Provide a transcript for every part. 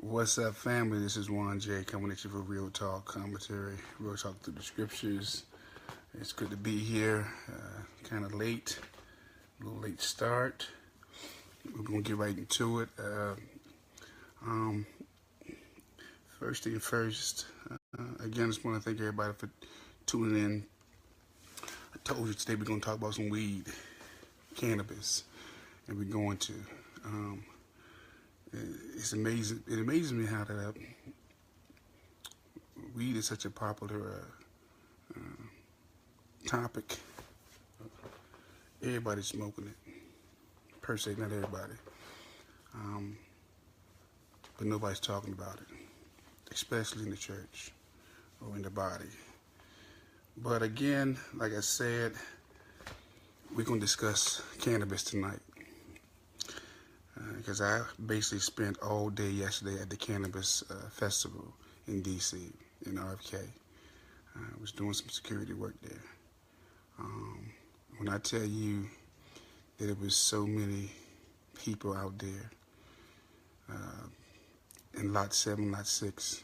What's up, family? This is Juan J coming at you for Real Talk commentary, Real Talk through the scriptures. It's good to be here. Kind of late, a little late start. We're gonna get right into it. First thing first. Again, I just want to thank everybody for tuning in. I told you today we're gonna talk about some weed, cannabis, and we're going to. It's amazing. It amazes me how that weed is such a popular topic. Everybody's smoking it. Per se, not everybody. But nobody's talking about it, especially in the church or in the body. But again, like I said, we're going to discuss cannabis tonight. Because I basically spent all day yesterday at the Cannabis Festival in D.C., in RFK. I was doing some security work there. When I tell you that it was so many people out there in Lot 7, Lot 6,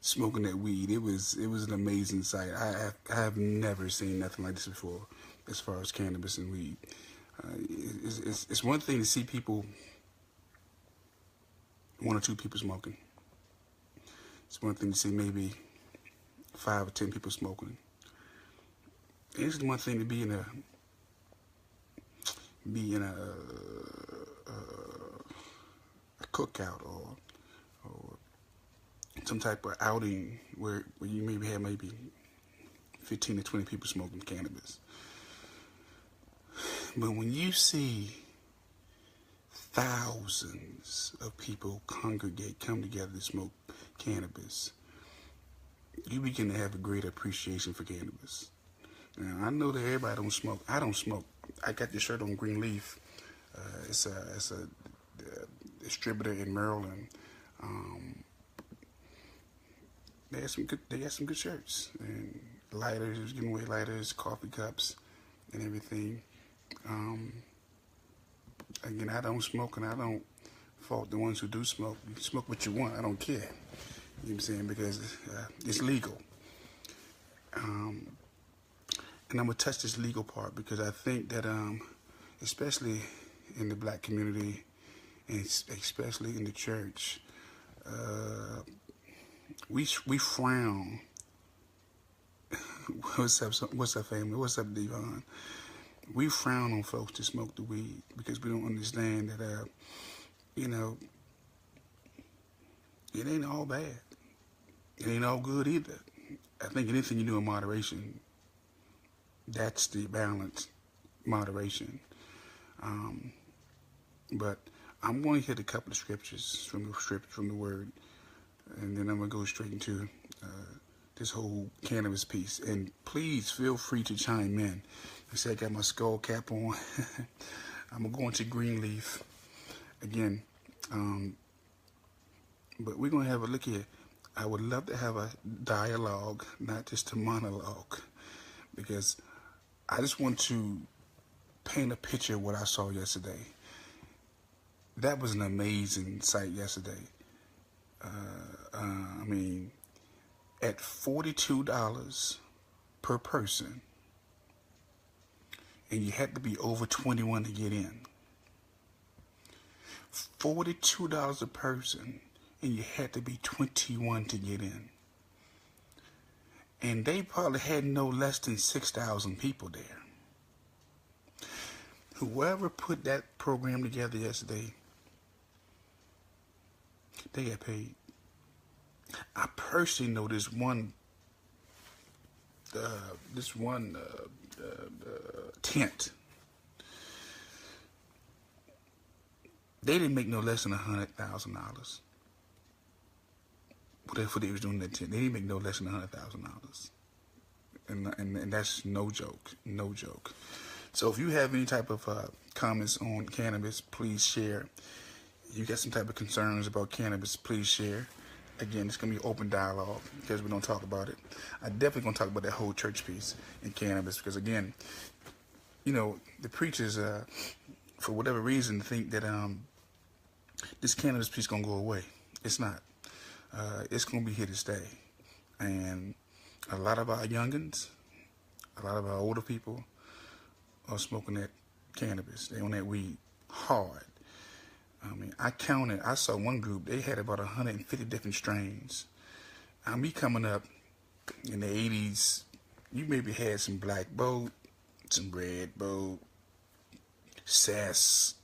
smoking that weed, it was an amazing sight. I have never seen nothing like this before. As far as cannabis and weed, it's one thing to see people, one or two people smoking. It's one thing to see maybe 5 or 10 people smoking. And it's one thing to be in a cookout or some type of outing where you maybe have 15 to 20 people smoking cannabis. But when you see thousands of people come together to smoke cannabis, you begin to have a greater appreciation for cannabis. Now, I know that everybody don't smoke. I don't smoke. I got this shirt on Greenleaf. It's a distributor in Maryland. They got some good shirts and lighters, giving away lighters, coffee cups, and everything. Again, I don't smoke, and I don't fault the ones who do smoke. You can smoke what you want. I don't care. You know what I'm saying? Because it's legal. And I'm going to touch this legal part because I think that, especially in the black community, and especially in the church, we frown. What's up, family? What's up, Devon? We frown on folks to smoke the weed because we don't understand that, it ain't all bad. It ain't all good either. I think anything you do in moderation, that's the balance, moderation. But I'm going to hit a couple of scriptures from the Word, and then I'm going to go straight into this whole cannabis piece. And please feel free to chime in. I said I got my skull cap on. I'm going to go into Greenleaf again. But we're going to have a look here. I would love to have a dialogue, not just a monologue, because I just want to paint a picture of what I saw yesterday. That was an amazing sight yesterday. At $42 per person, and you had to be over 21 to get in. $42 a person, and you had to be 21 to get in. And they probably had no less than 6,000 people there. Whoever put that program together yesterday, they got paid. I personally know this one tent. They didn't make no less than $100,000. Whatever they was doing in that tent, they didn't make no less than $100,000. And that's no joke. So if you have any type of comments on cannabis, please share. You got some type of concerns about cannabis, please share. Again, it's going to be an open dialogue because we don't talk about it. I definitely going to talk about that whole church piece in cannabis because, again, the preachers, for whatever reason, think that this cannabis piece gonna go away. It's not. It's gonna be here to stay, and a lot of our youngins, a lot of our older people are smoking that cannabis. They on that weed hard. I mean, I saw one group, they had about 150 different strains. Me coming up in the 80s, you maybe had some Black Boat, some Red Boat, Sass,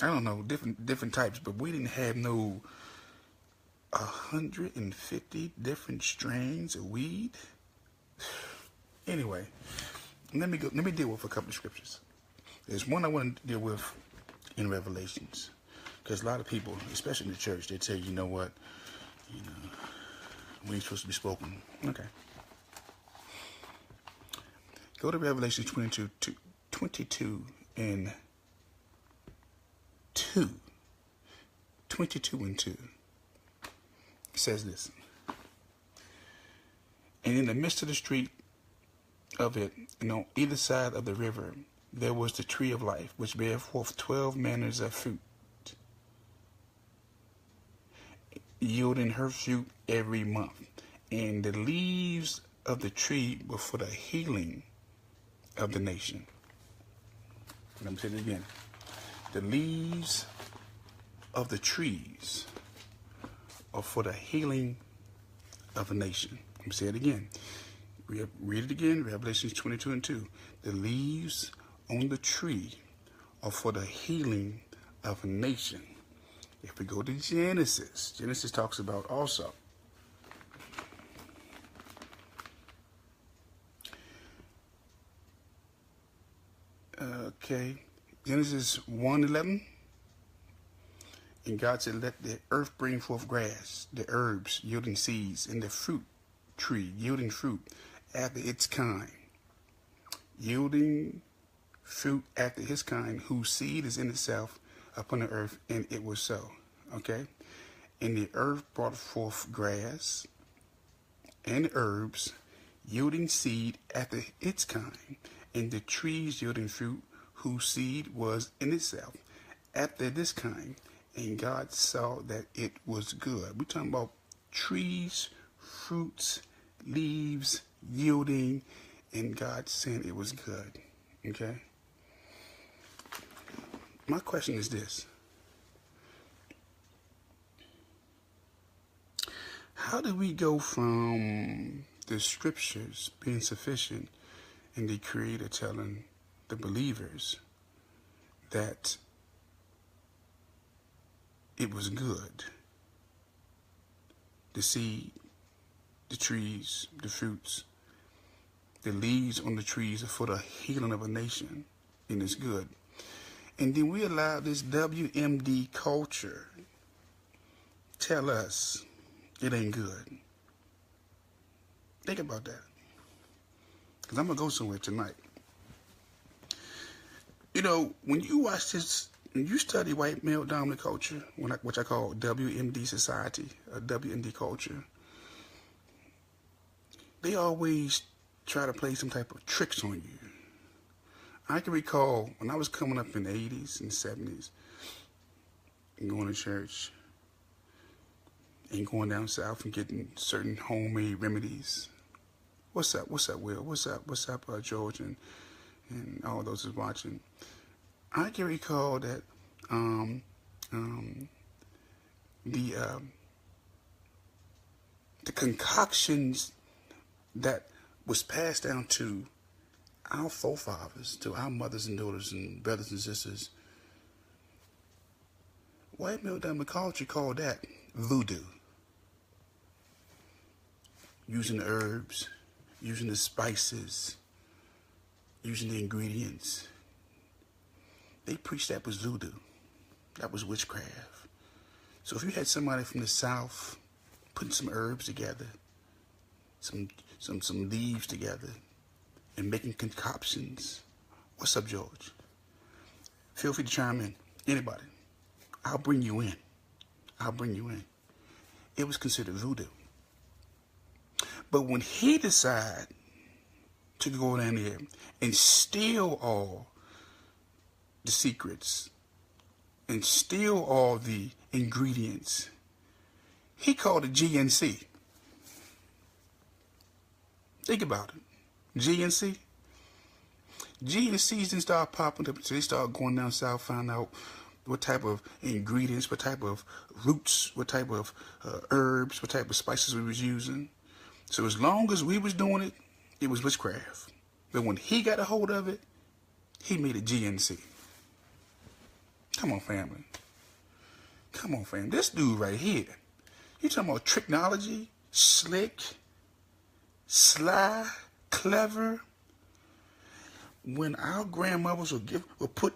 I don't know, different types, but we didn't have no 150 different strains of weed. Anyway, let me deal with a couple of scriptures. There's one I want to deal with in Revelations, because a lot of people, especially in the church, they tell you, you know what, we ain't supposed to be spoken. Okay. Go to Revelation 22 and 2. 22 and 2. It says this. And in the midst of the street of it, and on either side of the river, there was the tree of life, which bare forth 12 manners of fruit, yielding her fruit every month. And the leaves of the tree were for the healing of the nation. Let me say it again. The leaves of the trees are for the healing of a nation. Let me say it again. Read it again, Revelation 22 and 2. The leaves on the tree are for the healing of a nation. If we go to Genesis talks about also. Okay, Genesis 1:11. And God said, let the earth bring forth grass, the herbs yielding seeds, and the fruit tree yielding fruit after its kind. Yielding fruit after his kind, whose seed is in itself upon the earth, and it was so. Okay? And the earth brought forth grass and herbs, yielding seed after its kind, and the trees yielding fruit, whose seed was in itself after this kind. And God saw that it was good. We're talking about trees, fruits, leaves, yielding, and God saying it was good. Okay? My question is this. How do we go from the scriptures being sufficient and the Creator telling the believers that it was good? The seed, the trees, the fruits, the leaves on the trees are for the healing of a nation, and it's good. And then we allow this WMD culture tell us it ain't good. Think about that. Because I'm going to go somewhere tonight. You know, when you watch this, when you study white male dominant culture, which I call WMD society, or WMD culture, they always try to play some type of tricks on you. I can recall when I was coming up in the 80s and 70s and going to church and going down south and getting certain homemade remedies. What's up, Will? What's up, George, and all those who's watching. I can recall that the concoctions that was passed down to our forefathers, to our mothers and daughters and brothers and sisters, white male dominant culture called that voodoo. Using the herbs, using the spices, using the ingredients. They preached that was voodoo. That was witchcraft. So if you had somebody from the South putting some herbs together, some leaves together, and making concoctions, what's up, George? Feel free to chime in. Anybody. I'll bring you in. It was considered voodoo. But when he decided to go down there and steal all the secrets and steal all the ingredients. He called it GNC. Think about it. GNC. GNCs didn't start popping up until they started going down south, find out what type of ingredients, what type of roots, what type of herbs, what type of spices we was using. So as long as we was doing it, it was witchcraft. But when he got a hold of it, he made it GNC. Come on, family. Come on, family. This dude right here, you talking about technology, slick, sly, clever. When our grandmothers would put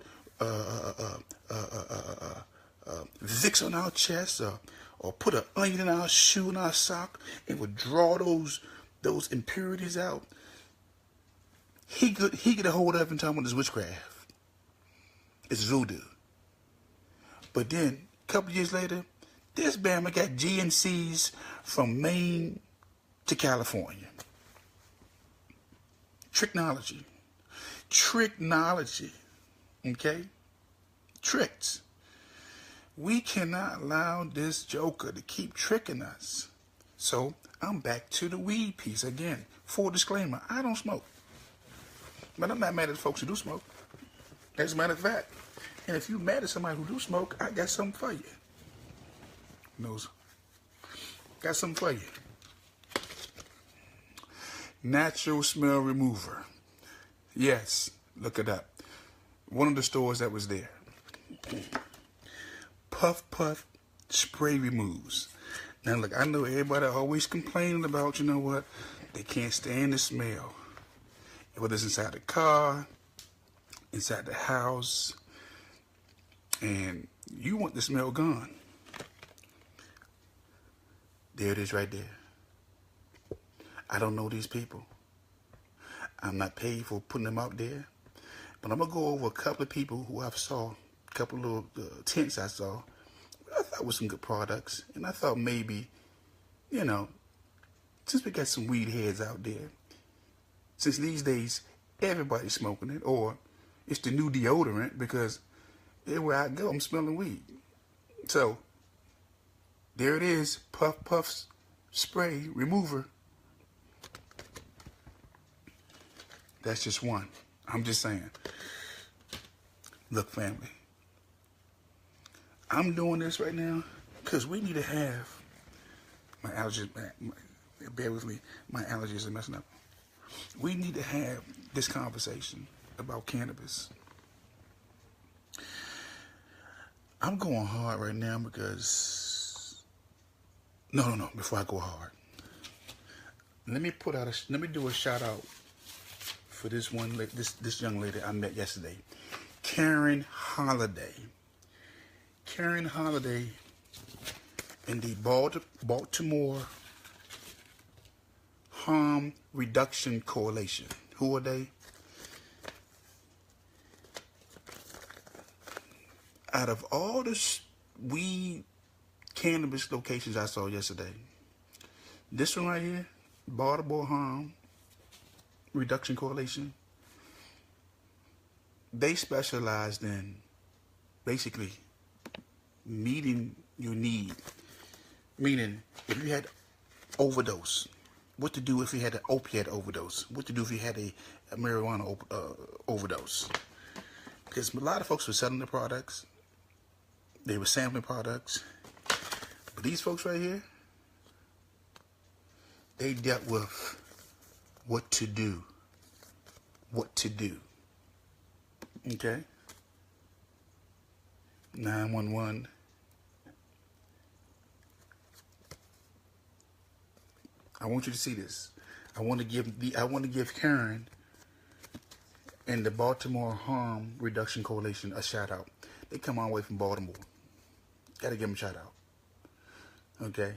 Vicks on our chest, or put an onion in our shoe, in our sock, and would draw those impurities out, he get a hold of it and talking about this witchcraft. It's voodoo. But then, a couple of years later, this Bama got GNCs from Maine to California. Technology. Okay? Tricks. We cannot allow this joker to keep tricking us. So, I'm back to the weed piece again. Full disclaimer, I don't smoke. But I'm not mad at the folks who do smoke. As a matter of fact. And if you're mad at somebody who do smoke, I got something for you. Got something for you. Natural smell remover. Yes, look it up. One of the stores that was there. Puff Puff spray removes. Now look, I know everybody always complaining about, you know what, they can't stand the smell. Whether it's inside the car, inside the house, and you want the smell gone. There it is right there. I don't know these people. I'm not paid for putting them out there. But I'm going to go over a couple of people who I saw, a couple of little tents I saw. I thought was some good products. And I thought maybe, you know, since we got some weed heads out there, since these days everybody's smoking it, or it's the new deodorant because everywhere I go I'm smelling weed. So, there it is, Puff Puff's spray remover. That's just one. I'm just saying. Look, family. I'm doing this right now because we need to have my allergies. Bear with me. My allergies are messing up. We need to have this conversation about cannabis. I'm going hard right now because no. Before I go hard, let me do a shout out for this young lady I met yesterday, Karen Holiday. Karen Holiday in the Baltimore Harm Reduction Coalition. Who are they? Out of all the weed cannabis locations I saw yesterday, this one right here, Baltimore Harm Reduction Coalition, they specialized in basically meeting your need. Meaning, if you had overdose, what to do if you had an opiate overdose, what to do if you had a marijuana overdose. Because a lot of folks were selling the products, they were sampling products, but these folks right here, they dealt with what to do. Okay? 911. I want you to see this. I want to give Karen and the Baltimore Harm Reduction Coalition a shout out. They come all the way from Baltimore. Gotta give them a shout out. Okay?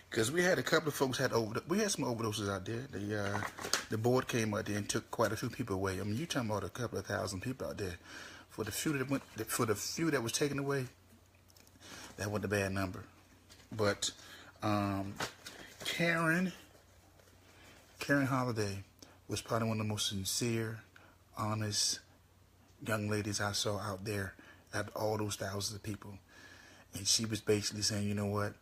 Because we had a couple of folks we had some overdoses out there. The board came out there and took quite a few people away. I mean, you're talking about a couple of thousand people out there. For the few that was taken away, that wasn't a bad number. But Karen Holiday was probably one of the most sincere, honest young ladies I saw out there out of all those thousands of people. And she was basically saying, you know what?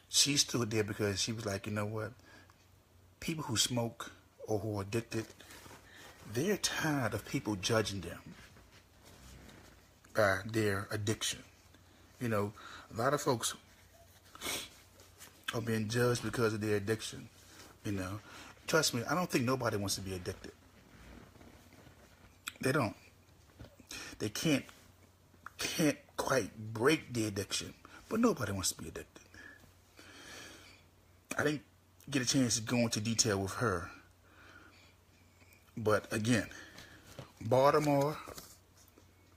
She stood there because she was like, you know what? People who smoke or who are addicted, they're tired of people judging them by their addiction. You know, a lot of folks are being judged because of their addiction. You know, trust me, I don't think nobody wants to be addicted. They don't. They can't quite break the addiction, but nobody wants to be addicted. I didn't get a chance to go into detail with her, but again, Baltimore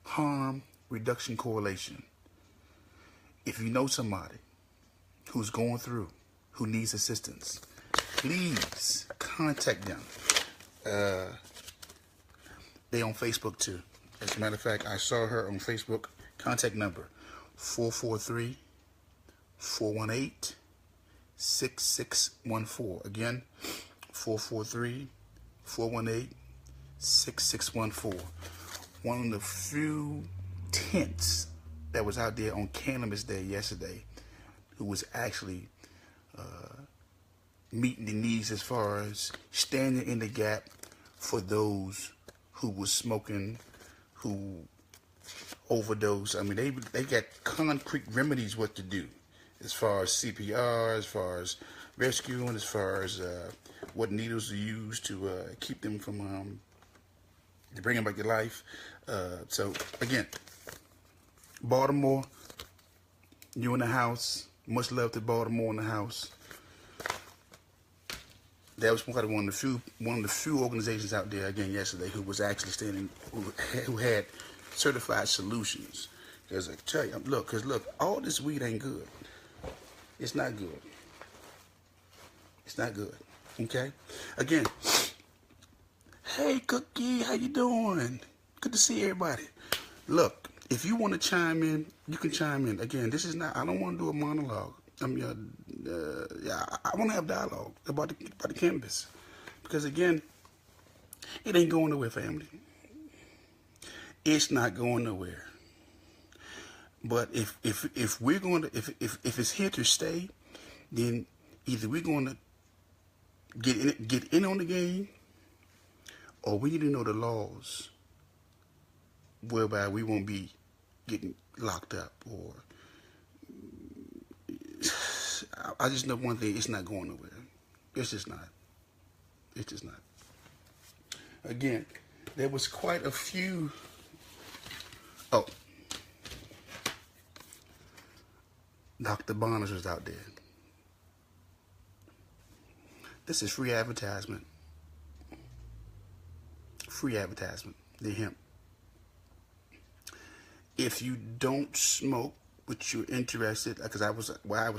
Harm Reduction Coalition. If you know somebody who's going through, who needs assistance, please contact them. They on Facebook too. As a matter of fact, I saw her on Facebook. Contact number 443-418-6614. Again, 443-418-6614. One of the few tents that was out there on Cannabis Day yesterday, who was actually meeting the needs as far as standing in the gap for those who was smoking, who overdose. I mean, they got concrete remedies what to do as far as CPR, as far as rescuing, as far as what needles to use to keep them from to bring them back to life. So again, Baltimore, you in the house. Much love to Baltimore in the house. That was one of the few organizations out there again yesterday who was actually standing, who had certified solutions. Because I tell you, look, all this weed ain't good. It's not good. It's not good. Okay. Again, hey Cookie, how you doing? Good to see everybody. Look, if you want to chime in, you can chime in. Again, this is not. I don't want to do a monologue. I want to have dialogue about the cannabis, because again, it ain't going nowhere, family. It's not going nowhere. But if we're going to if it's here to stay, then either we're going to get in on the game, or we need to know the laws whereby we won't be getting locked up. Or I just know one thing: it's not going nowhere. It's just not. It's just not. Again, there was quite a few. Oh, Dr. Bonners was out there. This is free advertisement. Free advertisement. The hemp. If you don't smoke, but you're interested, because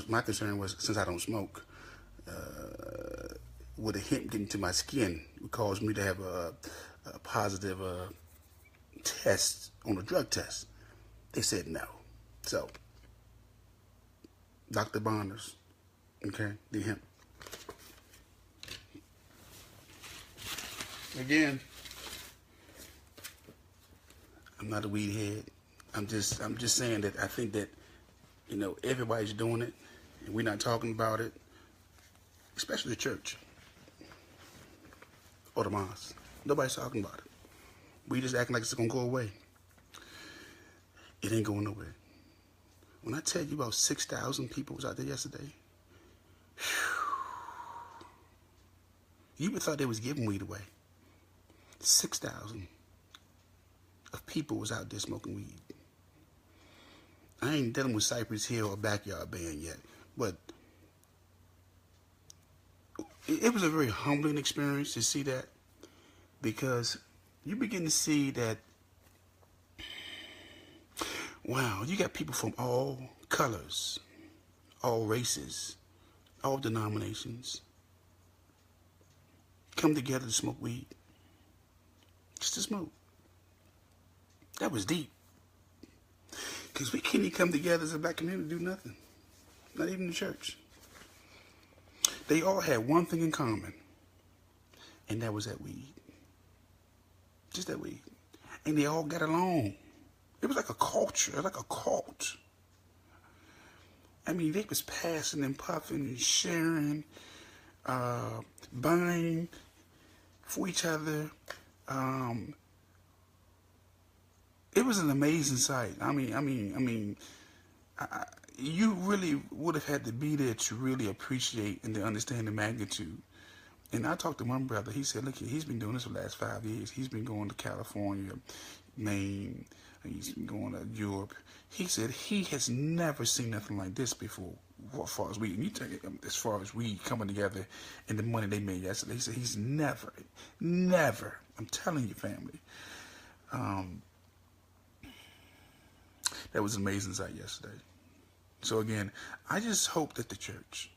my concern was, since I don't smoke, would the hemp get into my skin would cause me to have a positive test on a drug test. They said no. So, Dr. Bonners, okay, the hemp. Again, I'm not a weed head. I'm just saying that I think that, you know, everybody's doing it, and we're not talking about it, especially the church or the mosque. Nobody's talking about it. We just acting like it's gonna go away. It ain't going nowhere. When I tell you about 6,000 people was out there yesterday, you would thought they was giving weed away. 6,000 of people was out there smoking weed. I ain't dealing with Cypress Hill or Backyard Band yet, but it was a very humbling experience to see that, because you begin to see that, wow, you got people from all colors, all races, all denominations come together to smoke weed. Just to smoke. That was deep. Because we can't even come together as a black community to do nothing. Not even the church. They all had one thing in common. And that was that weed. Just that weed. And they all got along. It was like a culture. It was like a cult. I mean, they was passing and puffing and sharing, buying for each other. It was an amazing sight. You really would have had to be there to really appreciate and to understand the magnitude. And I talked to one brother. He said, look, he's been doing this for the last 5 years. He's been going to California, Maine. He's been going to Europe. He said he has never seen nothing like this before, as far as weed. As far as weed coming together and the money they made yesterday. He said he's never, I'm telling you, family. That was an amazing sight yesterday. So again, I just hope that the church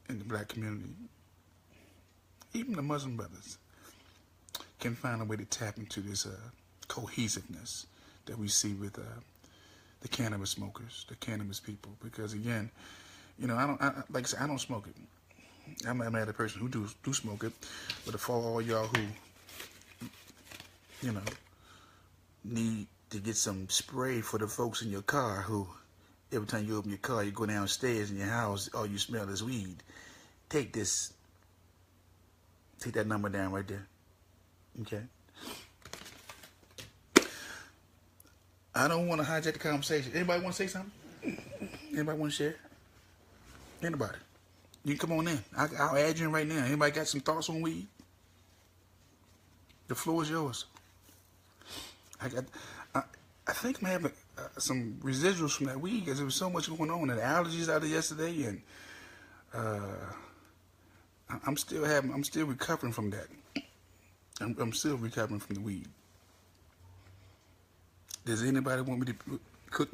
and the black community, even the Muslim brothers, can find a way to tap into this cohesiveness that we see with the cannabis smokers, the cannabis people. Because again, you know, like I said, I don't smoke it. I'm mad at the person who do smoke it. But for all y'all who, you know, need to get some spray for the folks in your car who, every time you open your car, you go downstairs in your house, all you smell is weed. Take this. Take that number down right there. Okay? I don't want to hijack the conversation. Anybody want to say something? Anybody want to share? Anybody? You can come on in. I'll add you in right now. Anybody got some thoughts on weed? The floor is yours. I think I'm having some residuals from that weed because there was so much going on and allergies out there yesterday, and I'm still recovering from that. I'm still recovering from the weed. Does anybody want me to cook?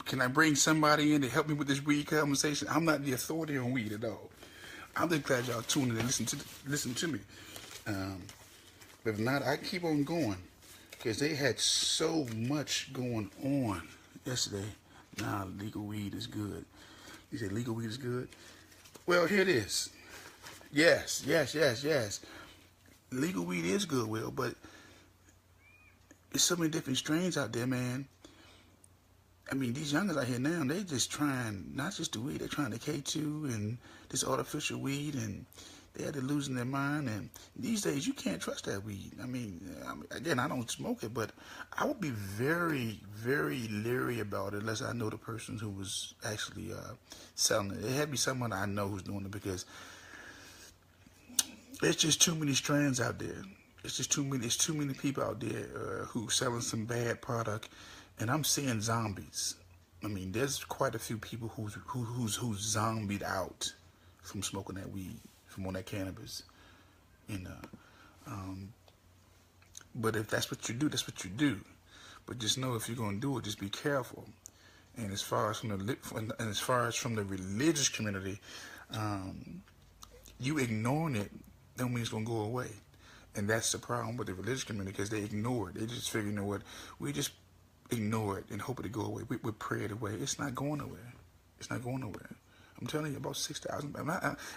Can I bring somebody in to help me with this weed conversation? I'm not the authority on weed at all. I'm just glad y'all tuned in and listen to me. But if not, I keep on going because they had so much going on yesterday. Nah, legal weed is good. You said legal weed is good? Well, here it is. Yes. Legal weed is good, Will, but there's so many different strains out there, man. I mean, these youngers out here now, they just trying, not just the weed, they're trying the K2 and this artificial weed, and they're losing their mind. And these days, you can't trust that weed. I mean, again, I don't smoke it, but I would be very, very leery about it unless I know the person who was actually selling it. It had to be someone I know who's doing it because there's just too many strands out there. It's just too many. There's too many people out there who selling some bad product, and I'm seeing zombies. I mean, there's quite a few people who's zombied out from smoking that weed, from on that cannabis, and but if that's what you do, that's what you do. But just know if you're gonna do it, just be careful. And as far as from the religious community, you ignoring it don't mean it's gonna go away. And that's the problem with the religious community because they ignore it. They just figure, you know what, we just ignore it and hope it to go away. We pray it away. It's not going nowhere. It's not going nowhere. I'm telling you, about 6,000.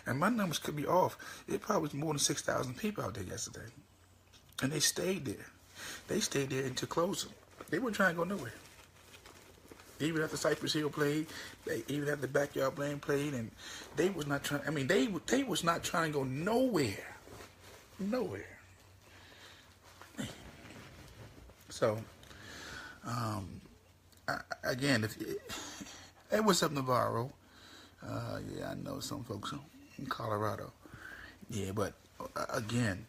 And my numbers could be off. It probably was more than 6,000 people out there yesterday. And they stayed there. They stayed there until closing. They weren't trying to go nowhere. Even after Cypress Hill played, even after the Backyard Blame played, and they was not trying. I mean, they was not trying to go nowhere. Nowhere. So, again, hey, what's up, Navarro? Yeah, I know some folks in Colorado. Yeah, but again,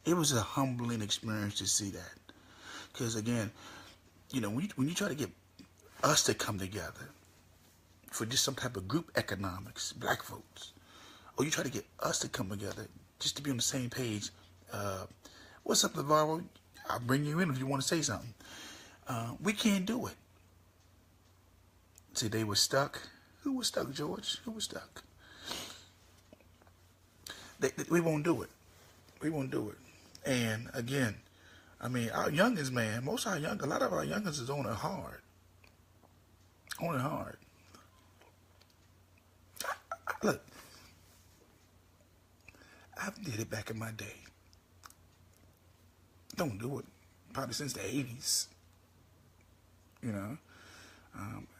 it was a humbling experience to see that. Because again, you know, when you try to get us to come together for just some type of group economics, black folks, or you try to get us to come together just to be on the same page. What's up, Navarro? I'll bring you in if you want to say something. We can't do it. See, they were stuck. Who was stuck, George? Who was stuck? We won't do it. We won't do it. And again, I mean, our youngins, man, a lot of our youngins is on it hard. On it hard. Look, I've did it back in my day. Don't do it. Probably since the 80s. You know.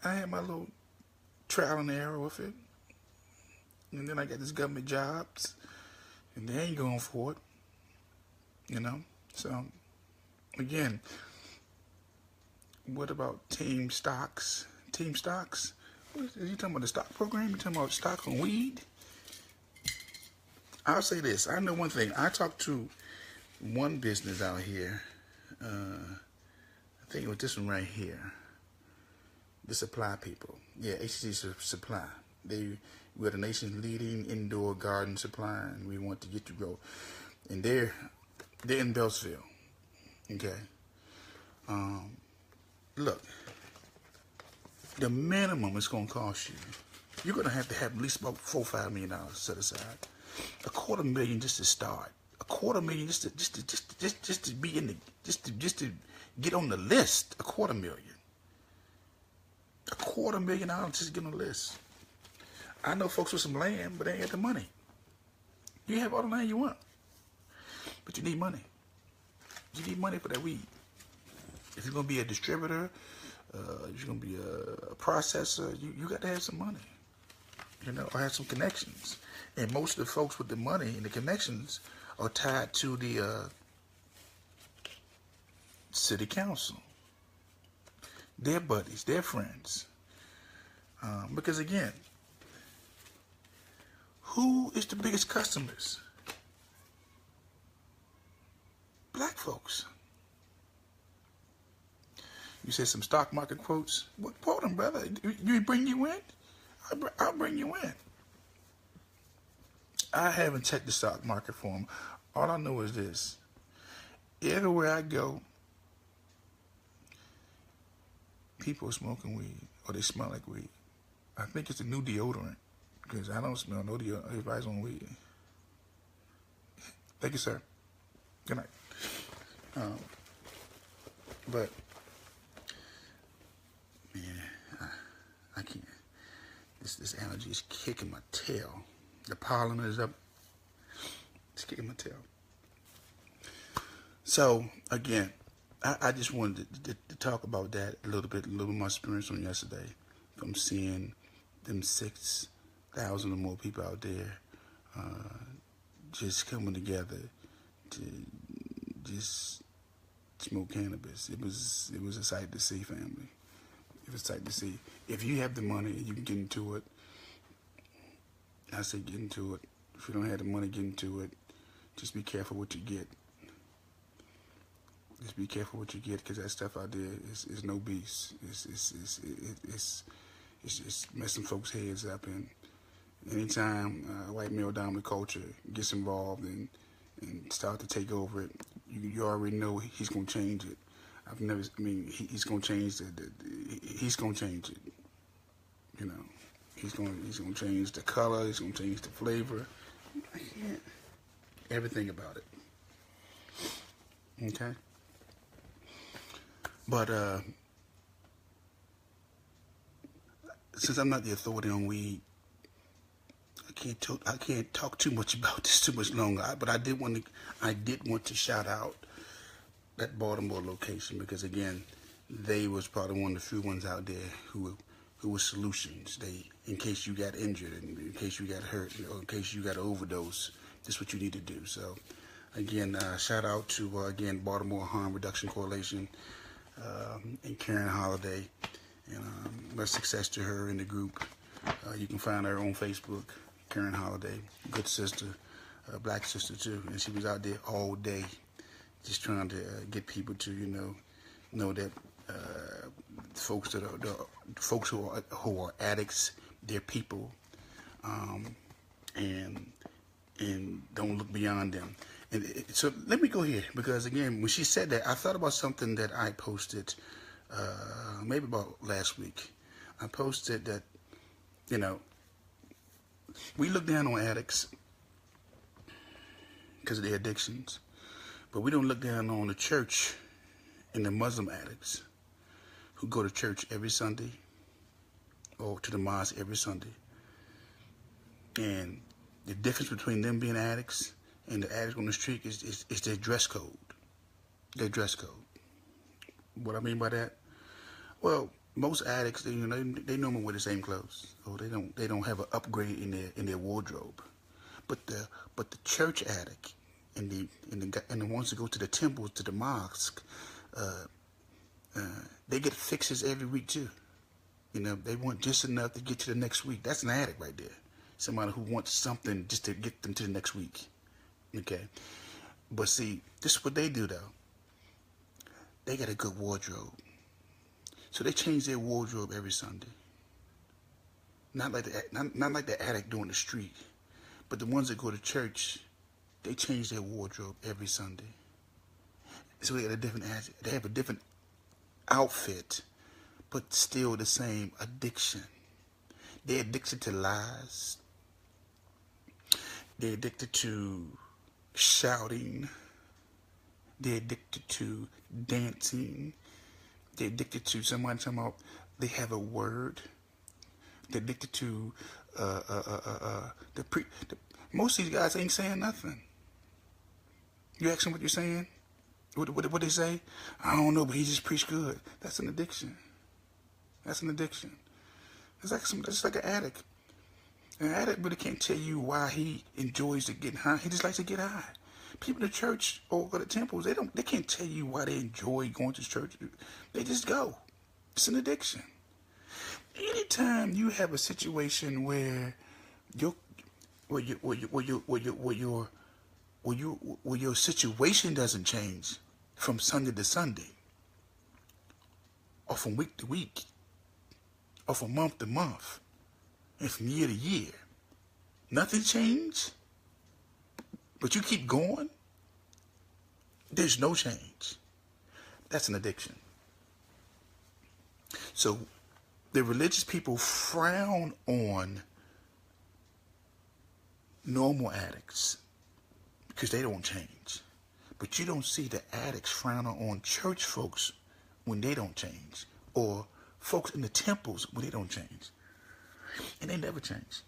I had my little trial and error with it. And then I got this government jobs. And they ain't going for it. You know. So, again, what about team stocks? Team stocks? Are you talking about the stock program? You talking about stock on weed? I'll say this. I know one thing. I talked to one business out here. I think it was this one right here. The supply people. Yeah, HCC Supply. We're the nation's leading indoor garden supply, and we want to get to grow. And they're in Beltsville. Okay. Look, the minimum it's going to cost you, you're going to have at least about $4 or $5 million set aside. $250,000 just to start. $250,000 just to be in the just to get on the list. $250,000. $250,000 just to get on the list. I know folks with some land, but they ain't got the money. You have all the land you want, but you need money. You need money for that weed. If you're gonna be a distributor, you're gonna be a processor, you got to have some money, you know, or have some connections. And most of the folks with the money and the connections are tied to the city council, their buddies, their friends. Because again, who is the biggest customers? Black folks. You said some stock market quotes. What quote them, brother? You bring you in? I'll bring you in. I haven't checked the stock market for them. All I know is this. Everywhere I go, people are smoking weed, or they smell like weed. I think it's a new deodorant, because I don't smell no deodorant. Everybody's on weed. Thank you, sir. Good night. But, man, I can't. This allergy is kicking my tail. The pollen is up. It's kicking my tail. So, again, I just wanted to talk about that a little bit of my experience on yesterday, from seeing them 6,000 or more people out there just coming together to just smoke cannabis. It was a sight to see, family. It was a sight to see. If you have the money, you can get into it. I say get into it. If you don't have the money, get into it. Just be careful what you get. Just be careful what you get, because that stuff out there is no beast. It's messing folks' heads up. And anytime white male dominant culture gets involved and start to take over it, you already know he's gonna change it. He's gonna change he's gonna change it. You know, he's gonna change the color. He's gonna change the flavor. Everything about it. Okay. But since I'm not the authority on weed, I can't talk too much about this too much longer. But I did want to shout out that Baltimore location, because again, they was probably one of the few ones out there who were solutions. In case you got injured, and in case you got hurt, or in case you got an overdose, this is what you need to do. So again, shout out to again Baltimore Harm Reduction Coalition and Karen Holiday, and much success to her in the group. You can find her on Facebook, Karen Holiday, good sister, black sister too, and she was out there all day, just trying to get people to know that folks who are addicts, they're people, and don't look beyond them. And so let me go here, because again, when she said that, I thought about something that I posted maybe about last week. I posted that, we look down on addicts because of their addictions, But we don't look down on the church and the Muslim addicts who go to church every Sunday or to the mosque every Sunday. And the difference between them being addicts and the addicts on the street is their dress code. Their dress code. What I mean by that? Well, most addicts, they normally wear the same clothes, or they don't have an upgrade in their wardrobe. But the church addict and the ones that go to the temples, to the mosque, they get fixes every week too. They want just enough to get to the next week. That's an addict right there. Somebody who wants something just to get them to the next week. Okay, but see, this is what they do though. They got a good wardrobe. So they change their wardrobe every Sunday. Not like the addict doing the street, but the ones that go to church, they change their wardrobe every Sunday. So they have a different outfit, but still the same addiction. They're addicted to lies. They're addicted to shouting. They're addicted to dancing. They're addicted to somebody talking about they have a word. They're addicted to most of these guys ain't saying nothing. You ask them what you're saying? What they say? I don't know, but he just preached good. That's an addiction. That's an addiction. It's like an addict. An addict really can't tell you why he enjoys getting high. He just likes to get high. People in the church or go to temples, they can't tell you why they enjoy going to church. They just go. It's an addiction. Anytime you have a situation where your situation doesn't change from Sunday to Sunday, or from week to week, or from month to month, and from year to year, nothing changed, but you keep going, there's no change. That's an addiction. So the religious people frown on normal addicts because they don't change. But you don't see the addicts frowning on church folks when they don't change, or folks in the temples when they don't change. And they never change.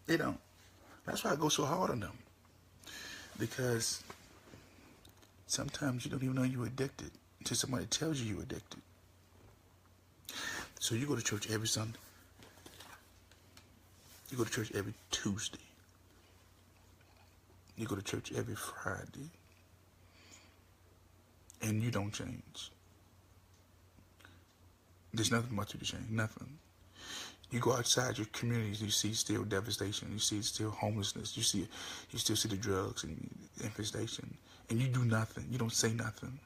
They don't. That's why I go so hard on them. Because sometimes you don't even know you're addicted until somebody tells you you're addicted. So you go to church every Sunday. You go to church every Tuesday. You go to church every Friday. And you don't change. There's nothing about you to change. Nothing. You go outside your communities, you see still devastation. You see still homelessness. You still see the drugs and infestation. And you do nothing. You don't say nothing.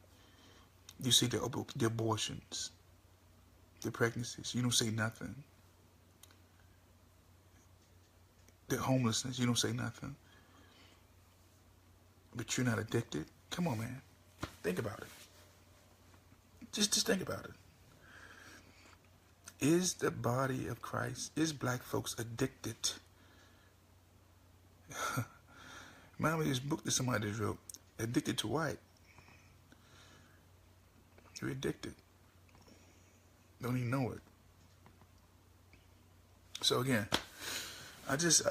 You see the abortions, the pregnancies. You don't say nothing. The homelessness. You don't say nothing. But you're not addicted. Come on, man. Think about it. Just think about it. Is the body of Christ, is black folks addicted? Remember this book that somebody just wrote, Addicted to White. You're addicted. Don't even know it. So again, I just,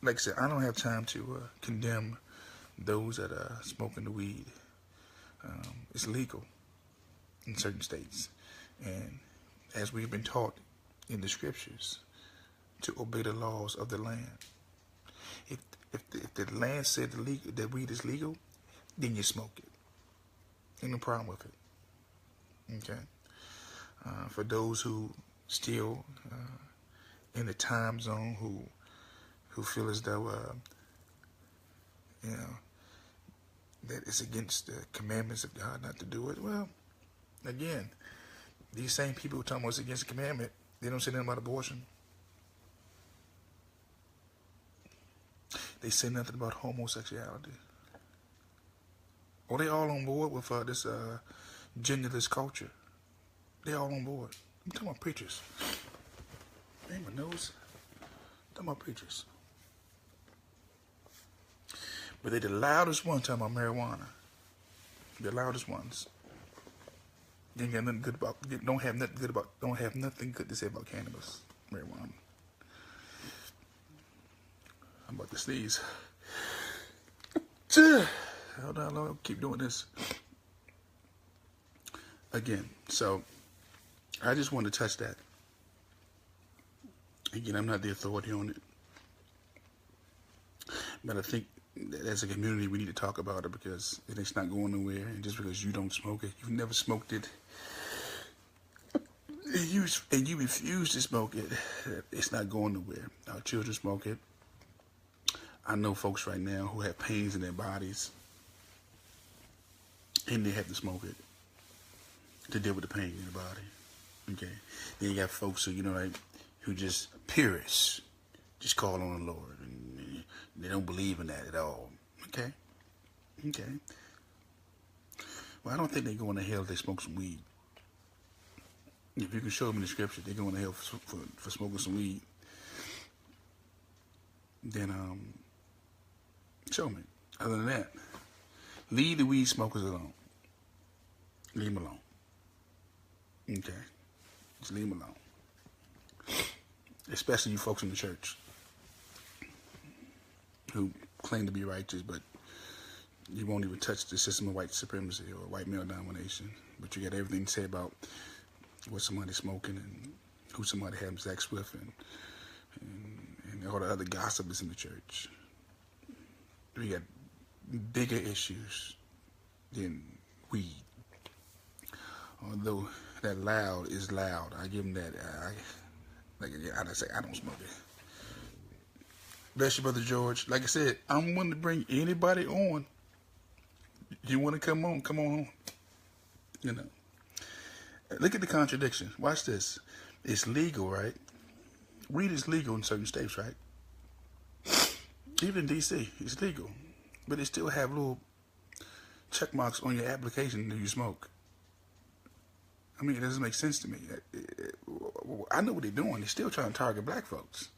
like I said, I don't have time to condemn those that are smoking the weed. It's legal in certain states. And as we've been taught in the scriptures, to obey the laws of the land. If the land said that weed is legal, then you smoke it. Ain't no problem with it. Okay? For those who still in the time zone, who feel as though that it's against the commandments of God not to do it, well, again, these same people who talk about it's against the commandment, they don't say nothing about abortion. They say nothing about homosexuality. Or they all on board with this genderless culture. They all on board. I'm talking about preachers. Ain't my nose. I'm talking about preachers. But they're the loudest ones talking about marijuana. The loudest ones. They ain't got nothing good about. Don't have nothing good to say about cannabis, marijuana. I'm about to sneeze. Hold on, Lord, keep doing this. Again, so I just want to touch that. Again, I'm not the authority on it. But I think that as a community, we need to talk about it because it's not going nowhere. And just because you don't smoke it, you've never smoked it, and you refuse to smoke it, it's not going nowhere. Our children smoke it. I know folks right now who have pains in their bodies, and they have to smoke it to deal with the pain in the body. Okay. Then you got folks who, who just purists, just call on the Lord, and they don't believe in that at all. Okay. Well, I don't think they go into hell if they smoke some weed. If you can show them in the scripture, they go into hell for smoking some weed. Then show me. Other than that, leave the weed smokers alone. Leave them alone. Okay. Just leave them alone. Especially you folks in the church who claim to be righteous, but you won't even touch the system of white supremacy or white male domination. But you got everything to say about what somebody's smoking and who somebody having sex with and all the other gossip is in the church. We got bigger issues than weed. Although that loud is loud, I give them that. I say I don't smoke it. Bless you, Brother George. Like I said, I'm willing to bring anybody on. You want to come on? Come on. Look at the contradiction. Watch this. It's legal, right? Weed is legal in certain states, right? Even in D.C., it's legal. But they still have little check marks on your application that you smoke. I mean, it doesn't make sense to me. I know what they're doing. They're still trying to target black folks.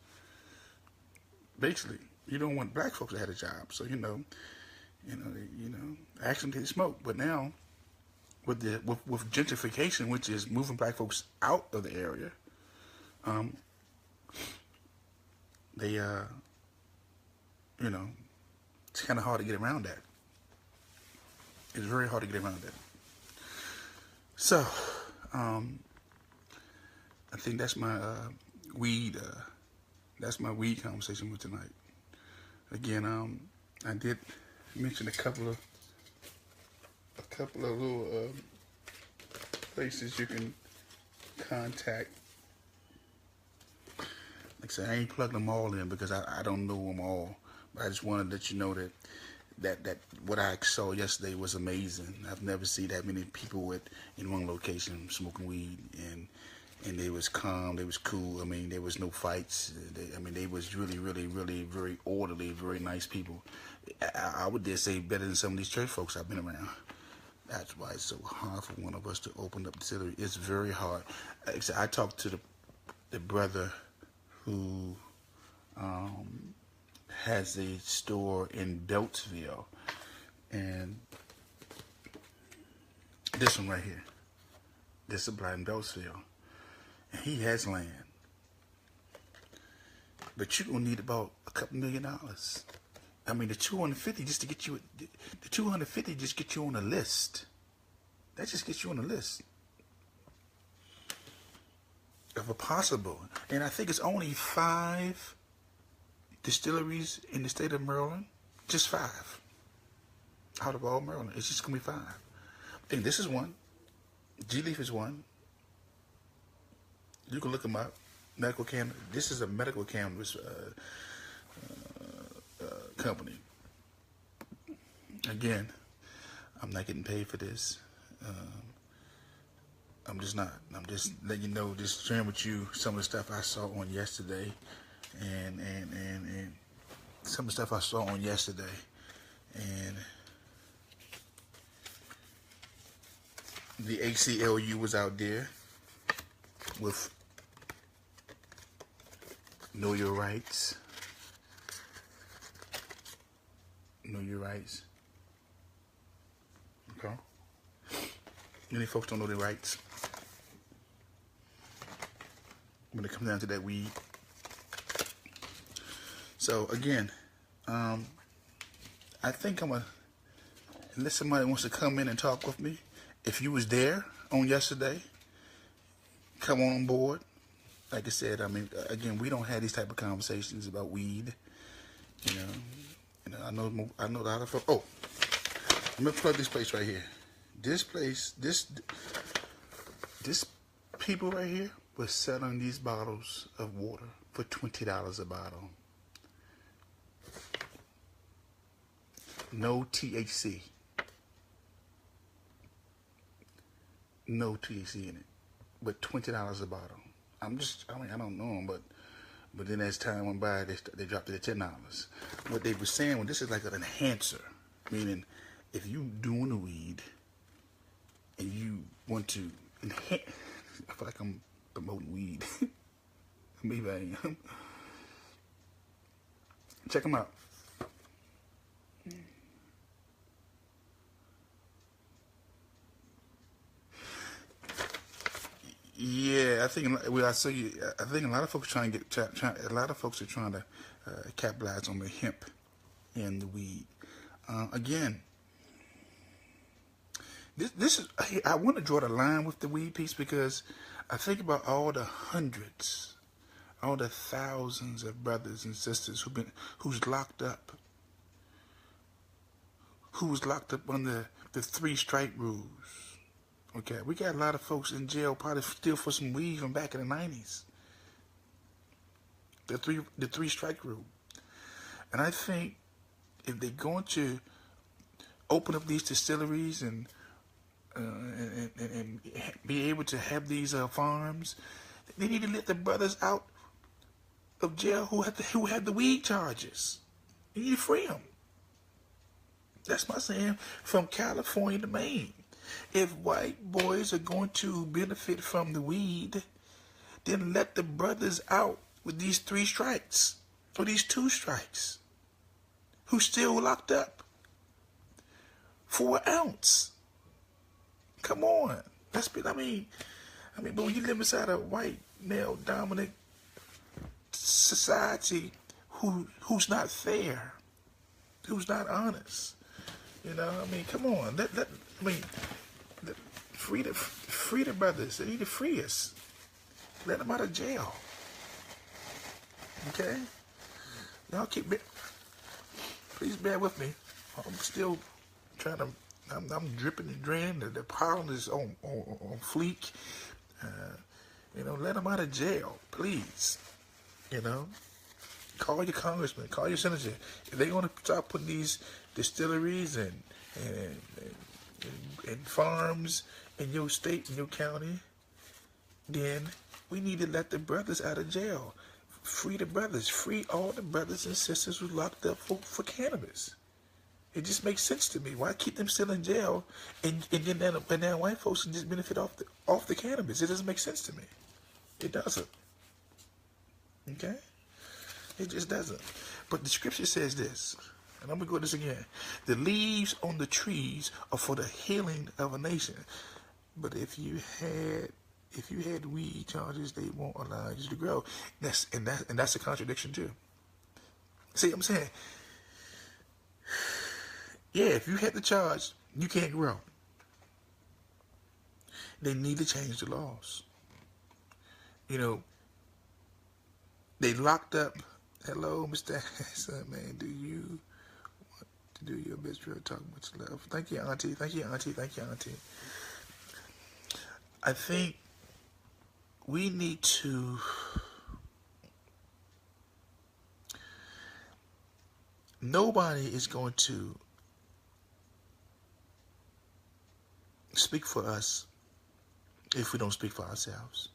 Basically, you don't want black folks to have a job. So, ask them to smoke. But now, with gentrification, which is moving black folks out of the area, they, it's kind of hard to get around that. It's very hard to get around that. So, I think that's my weed. That's my weed conversation with tonight. Again, I did mention a couple of little places you can contact. Like I said, I ain't plugged them all in because I don't know them all. But I just wanted to let you know that what I saw yesterday was amazing. I've never seen that many people in one location smoking weed, and they was calm, they was cool. I mean, there was no fights. They was really, really, really very orderly, very nice people. I would dare say better than some of these church folks I've been around. That's why it's so hard for one of us to open up the distillery. It's very hard. I talked to the brother who has a store in Beltsville, and this one right here, this supply in Beltsville, and he has land, but you're gonna need about a couple $1 million. I mean, the 250 just to get you, the 250 just get you on a list. That just gets you on a list of a possible, and I think it's only 5 distilleries in the state of Maryland, just 5 out of all Maryland. It's just gonna be 5. I think this is one. G-Leaf is one. You can look them up. Medical cannabis. This is a medical cannabis company. Again, I'm not getting paid for this. I'm just not. I'm just letting you know, just sharing with you some of the stuff I saw on yesterday, and some of the stuff I saw on yesterday, and the ACLU was out there with Know Your Rights, know your rights. Okay? Many folks don't know their rights when it comes down to that weed. So again, I think unless somebody wants to come in and talk with me, if you was there on yesterday, come on board. Like I said, I mean, again, we don't have these type of conversations about weed. You know, I know a lot of folks. Oh, I'm gonna plug this place right here. This place, this people right here was selling these bottles of water for $20 a bottle. No THC. No THC in it, but $20 a bottle. I don't know them, but then as time went by, they dropped it to $10. What they were saying, well, this is like an enhancer, meaning if you doing the weed and you want to enhance, I feel like I'm promoting weed. Maybe I am. Check them out. Yeah, I think a lot of folks a lot of folks are trying to capitalize on the hemp and the weed. Again, this is I want to draw the line with the weed piece because I think about all the hundreds, all the thousands of brothers and sisters who's locked up, who was locked up under the 3-strike rules. Okay, we got a lot of folks in jail probably still for some weed from back in the 90s. The 3-strike rule. And I think if they're going to open up these distilleries and be able to have these farms, they need to let the brothers out of jail who had the weed charges. You need to free them. That's my saying, from California to Maine. If white boys are going to benefit from the weed, then let the brothers out with these 3 strikes or these 2 strikes who's still locked up for an ounce. Come on. I mean, but when you live inside a white male dominant society who's not fair, who's not honest, you know, I mean, come on. Free the brothers. They need to free us. Let them out of jail. Okay? Y'all please bear with me. I'm still trying to, I'm dripping and draining. The pollen is on fleek. You know, let them out of jail, please. You know? Call your congressman, call your senator. If they're going to start putting these distilleries and farms in your state, in your county, then we need to let the brothers out of jail. Free the brothers. Free all the brothers and sisters who locked up for cannabis. It just makes sense to me. Why keep them still in jail and then white folks can just benefit off the cannabis? It doesn't make sense to me. It doesn't. Okay? It just doesn't. But the scripture says this, and I'm going to go this again. The leaves on the trees are for the healing of a nation. But if you had weed charges, they won't allow you to grow. That's a contradiction too. See what I'm saying? Yeah, if you had the charge, you can't grow. They need to change the laws. You know, they locked up. Hello, Mr. Hanson, man. Do you want to do your best to talk much love? Thank you, Auntie. Thank you, Auntie. Thank you, Auntie. I think we need to nobody is going to speak for us if we don't speak for ourselves.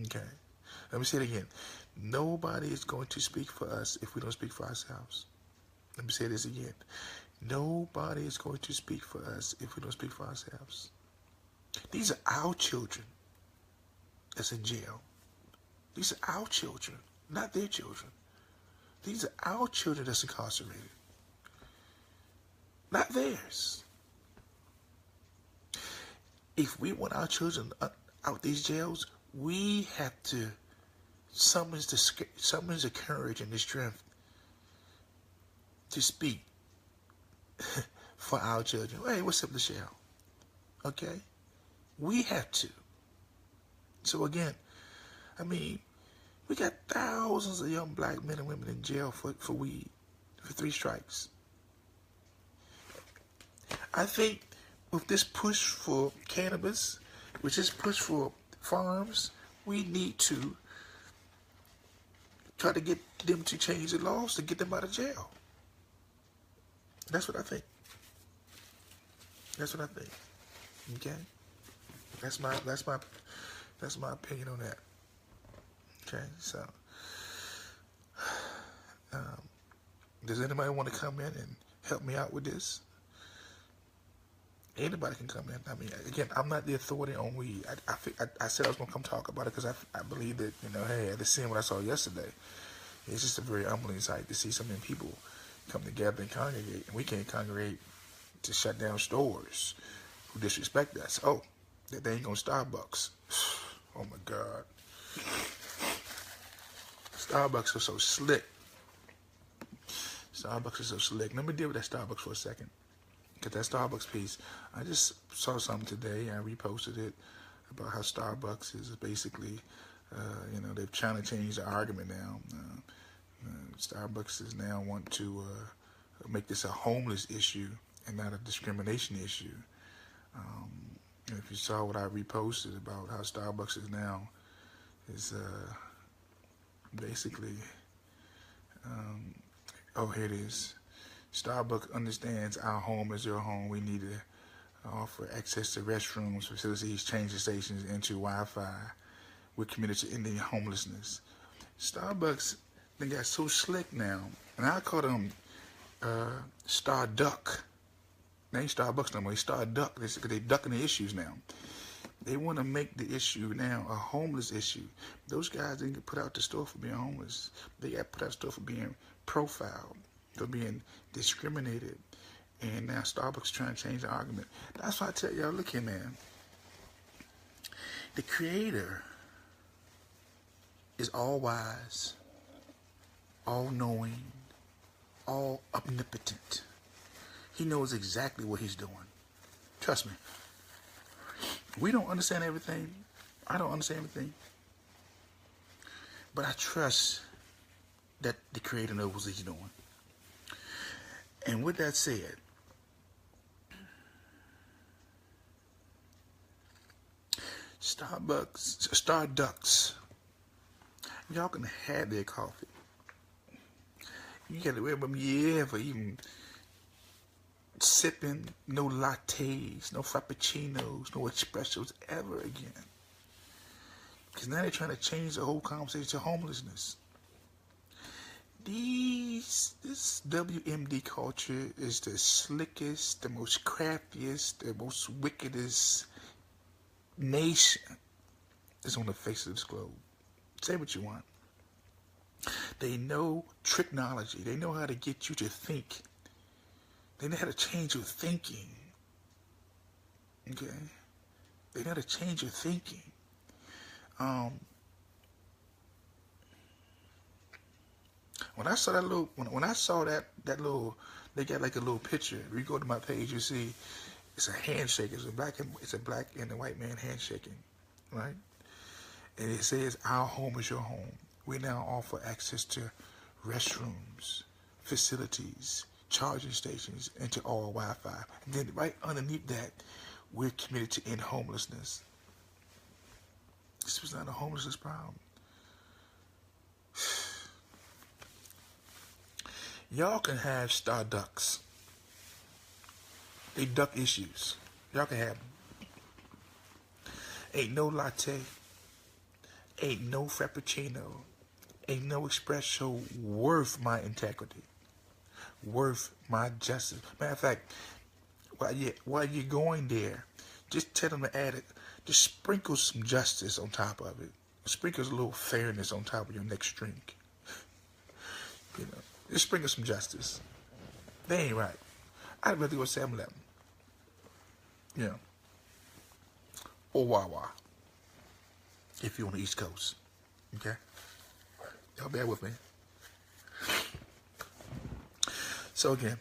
Okay. Let me say it again. Nobody is going to speak for us if we don't speak for ourselves. Let me say this again. Nobody is going to speak for us if we don't speak for ourselves. These are our children that's in jail. These are our children, not their children. These are our children that's incarcerated, not theirs. If we want our children out these jails, we have to summons the courage and the strength to speak for our children. Hey, what's up, Michelle? Okay? We have to. So again, I mean, we got thousands of young black men and women in jail for weed, for 3 strikes. I think with this push for cannabis, with this push for farms, we need to try to get them to change the laws to get them out of jail. That's what I think. That's what I think. Okay? That's my opinion on that. Okay, so does anybody want to come in and help me out with this? Anybody can come in. I mean, again, I'm not the authority on weed. I said I was going to come talk about it because I believe that, hey, after seeing what I saw yesterday, it's just a very humbling sight to see so many people come together and congregate. And we can't congregate to shut down stores who disrespect us. Oh, that they ain't going to Starbucks. Oh, my God. Starbucks are so slick. Starbucks is so slick. Let me deal with that Starbucks for a second. Because that Starbucks piece, I just saw something today. I reposted it about how Starbucks is basically, they're trying to change the argument now. Starbucks is now want to make this a homeless issue and not a discrimination issue. And if you saw what I reposted about how Starbucks is now, is basically, here it is. Starbucks understands our home is your home. We need to offer access to restrooms, facilities, changing stations, into Wi-Fi. We're committed to ending homelessness. Starbucks, they got so slick now, and I call them Starduck. They ain't Starbucks no more. They Starduck. They ducking the issues now. They want to make the issue now a homeless issue. Those guys didn't get put out the store for being homeless. They got put out the store for being profiled, for being discriminated. And now Starbucks trying to change the argument. That's why I tell y'all, look here, man. The Creator is all wise, all knowing, all omnipotent. He knows exactly what he's doing. Trust me. We don't understand everything. I don't understand everything. But I trust that the Creator knows what he's doing. And with that said, Starducks, y'all can have their coffee. You got to remember, for even sipping no lattes, no frappuccinos, no espressos ever again. Because now they're trying to change the whole conversation to homelessness. This WMD culture is the slickest, the most craftiest, the most wickedest nation that's on the face of this globe. Say what you want. They know technology. They know how to get you to think. They know how to change your thinking. Okay? They know how to change your thinking. When I saw that little, they got like a little picture. If you go to my page, you see it's a handshake. It's a black and a white man handshaking, right? And it says, "Our home is your home. We now offer access to restrooms, facilities, charging stations, and to all Wi-Fi." And then right underneath that, we're committed to end homelessness. This was not a homelessness problem. Y'all can have Starducks. They duck issues. Y'all can have them. Ain't no latte. Ain't no frappuccino. Ain't no espresso worth my integrity. Worth my justice. Matter of fact, while you're going there, just tell them to add it. Just sprinkle some justice on top of it. Sprinkle a little fairness on top of your next drink. You know. Just sprinkle some justice. They ain't right. I'd rather go 7-Eleven. You know. Or Wawa. If you're on the East Coast. Okay? Y'all bear with me. So again,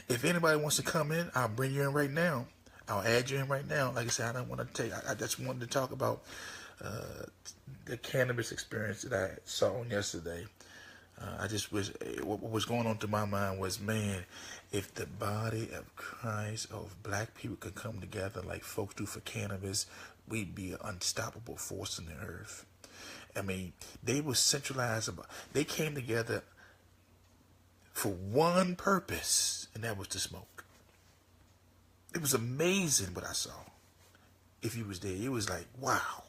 if anybody wants to come in, I'll bring you in right now. I'll add you in right now. Like I said, I don't want to tell you. I just wanted to talk about the cannabis experience that I saw on yesterday. I just wish, what was going on through my mind was, man, if the body of Christ, of black people could come together like folks do for cannabis, we'd be an unstoppable force in the earth. I mean, they were centralized. They came together for one purpose, and that was to smoke. It was amazing what I saw. If you was there, it was like, wow.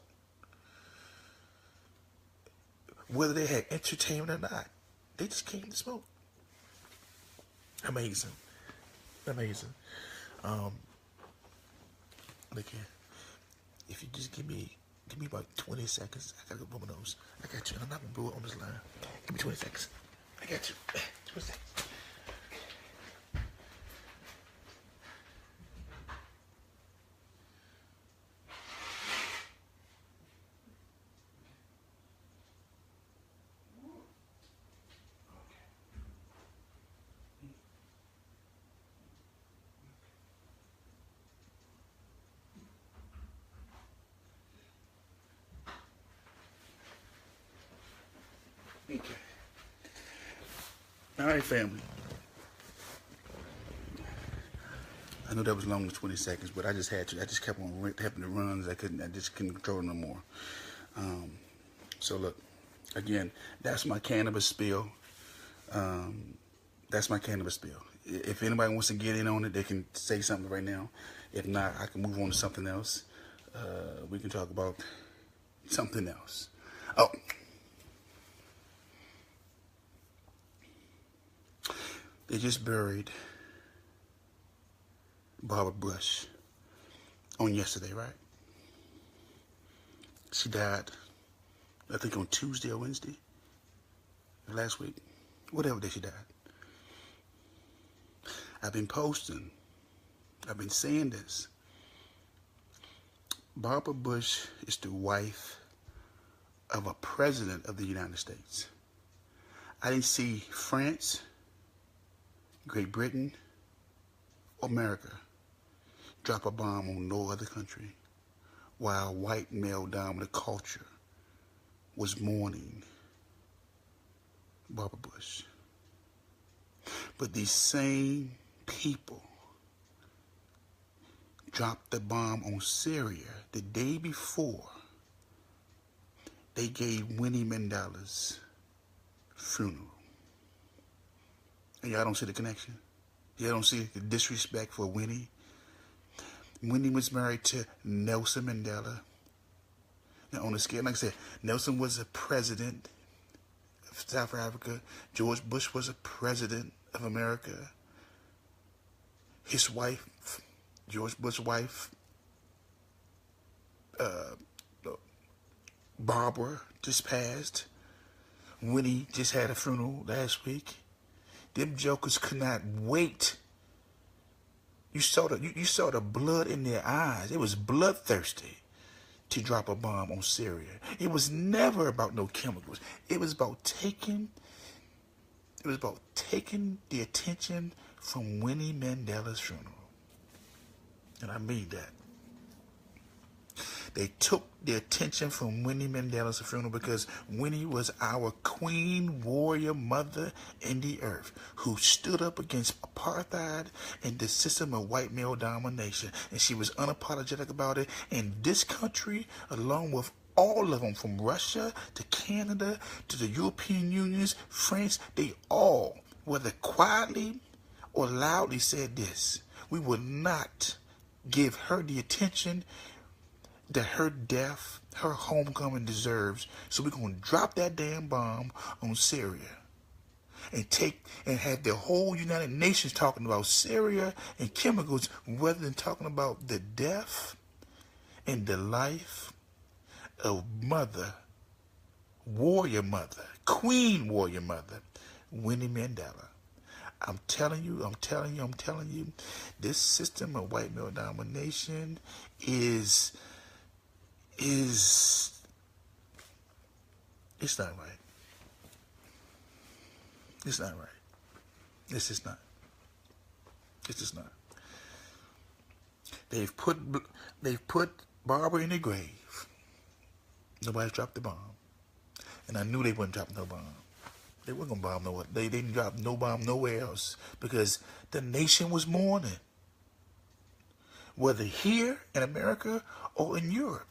Whether they had entertainment or not, they just came to smoke. Amazing. Amazing. Look here. If you just give me about 20 seconds, I gotta go blow my nose. I got you. I'm not gonna blow it on this line. Give me 20 seconds. I got you. 20 seconds. Okay. All right, family. I know that was long as 20 seconds, but I just had to. I just kept on having the runs. I just couldn't control it no more. So look, again, that's my cannabis spill. That's my cannabis spill. If anybody wants to get in on it, they can say something right now. If not, I can move on to something else. We can talk about something else. Oh. They just buried Barbara Bush on yesterday, right? She died, I think, on Tuesday or Wednesday last week. Whatever day she died. I've been posting. I've been saying this. Barbara Bush is the wife of a president of the United States. I didn't see France, Great Britain, or America drop a bomb on no other country while white male-dominant culture was mourning Barbara Bush. But these same people dropped the bomb on Syria the day before they gave Winnie Mandela's funeral. And y'all don't see the connection? Y'all don't see the disrespect for Winnie? Winnie was married to Nelson Mandela. Now, on the scale, like I said, Nelson was a president of South Africa. George Bush was a president of America. His wife, George Bush's wife, Barbara, just passed. Winnie just had a funeral last week. Them jokers could not wait. You saw the blood in their eyes. It was bloodthirsty to drop a bomb on Syria. It was never about no chemicals. It was about taking the attention from Winnie Mandela's funeral. And I mean that. They took the attention from Winnie Mandela's funeral because Winnie was our queen warrior mother in the earth who stood up against apartheid and the system of white male domination. And she was unapologetic about it. And this country, along with all of them, from Russia to Canada to the European Union, France, they all, whether quietly or loudly, said this: we will not give her the attention that her death, her homecoming deserves. So we're going to drop that damn bomb on Syria and have the whole United Nations talking about Syria and chemicals rather than talking about the death and the life of mother, warrior mother, queen warrior mother, Winnie Mandela. I'm telling you, this system of white male domination is it's not right. It's not right. It's just not. It's just not. They've put Barbara in the grave. Nobody's dropped the bomb. And I knew they wouldn't drop no bomb. They weren't gonna bomb nowhere. They didn't drop no bomb nowhere else because the nation was mourning. Whether here in America or in Europe.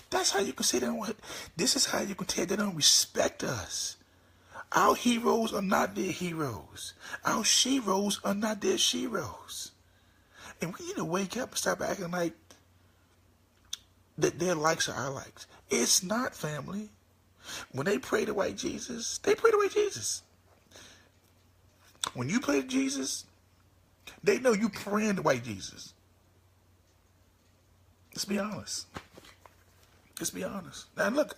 That's how you can say they don't. This is how you can tell they don't respect us. Our heroes are not their heroes. Our sheroes are not their sheroes. And we need to wake up and stop acting like that their likes are our likes. It's not, family. When they pray to white Jesus, they pray to white Jesus. When you pray to Jesus, they know you praying to white Jesus. Let's be honest. Let's be honest. Now look,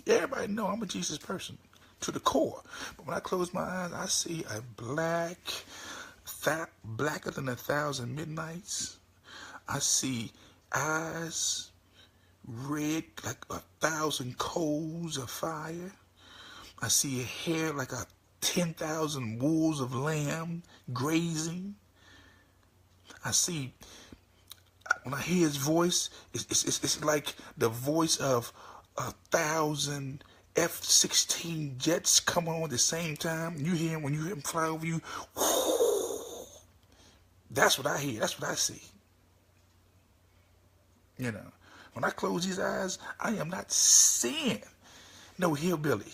everybody know I'm a Jesus person to the core. But when I close my eyes, I see a blacker than 1,000 midnights. I see eyes red like 1,000 coals of fire. I see a hair like 10,000 wolves of lamb grazing. I see, when I hear his voice, it's like the voice of 1,000 F-16 jets come on at the same time. You hear him when you hear him fly over you. Whoo! That's what I hear. That's what I see. You know, when I close these eyes, I am not seeing no hillbilly.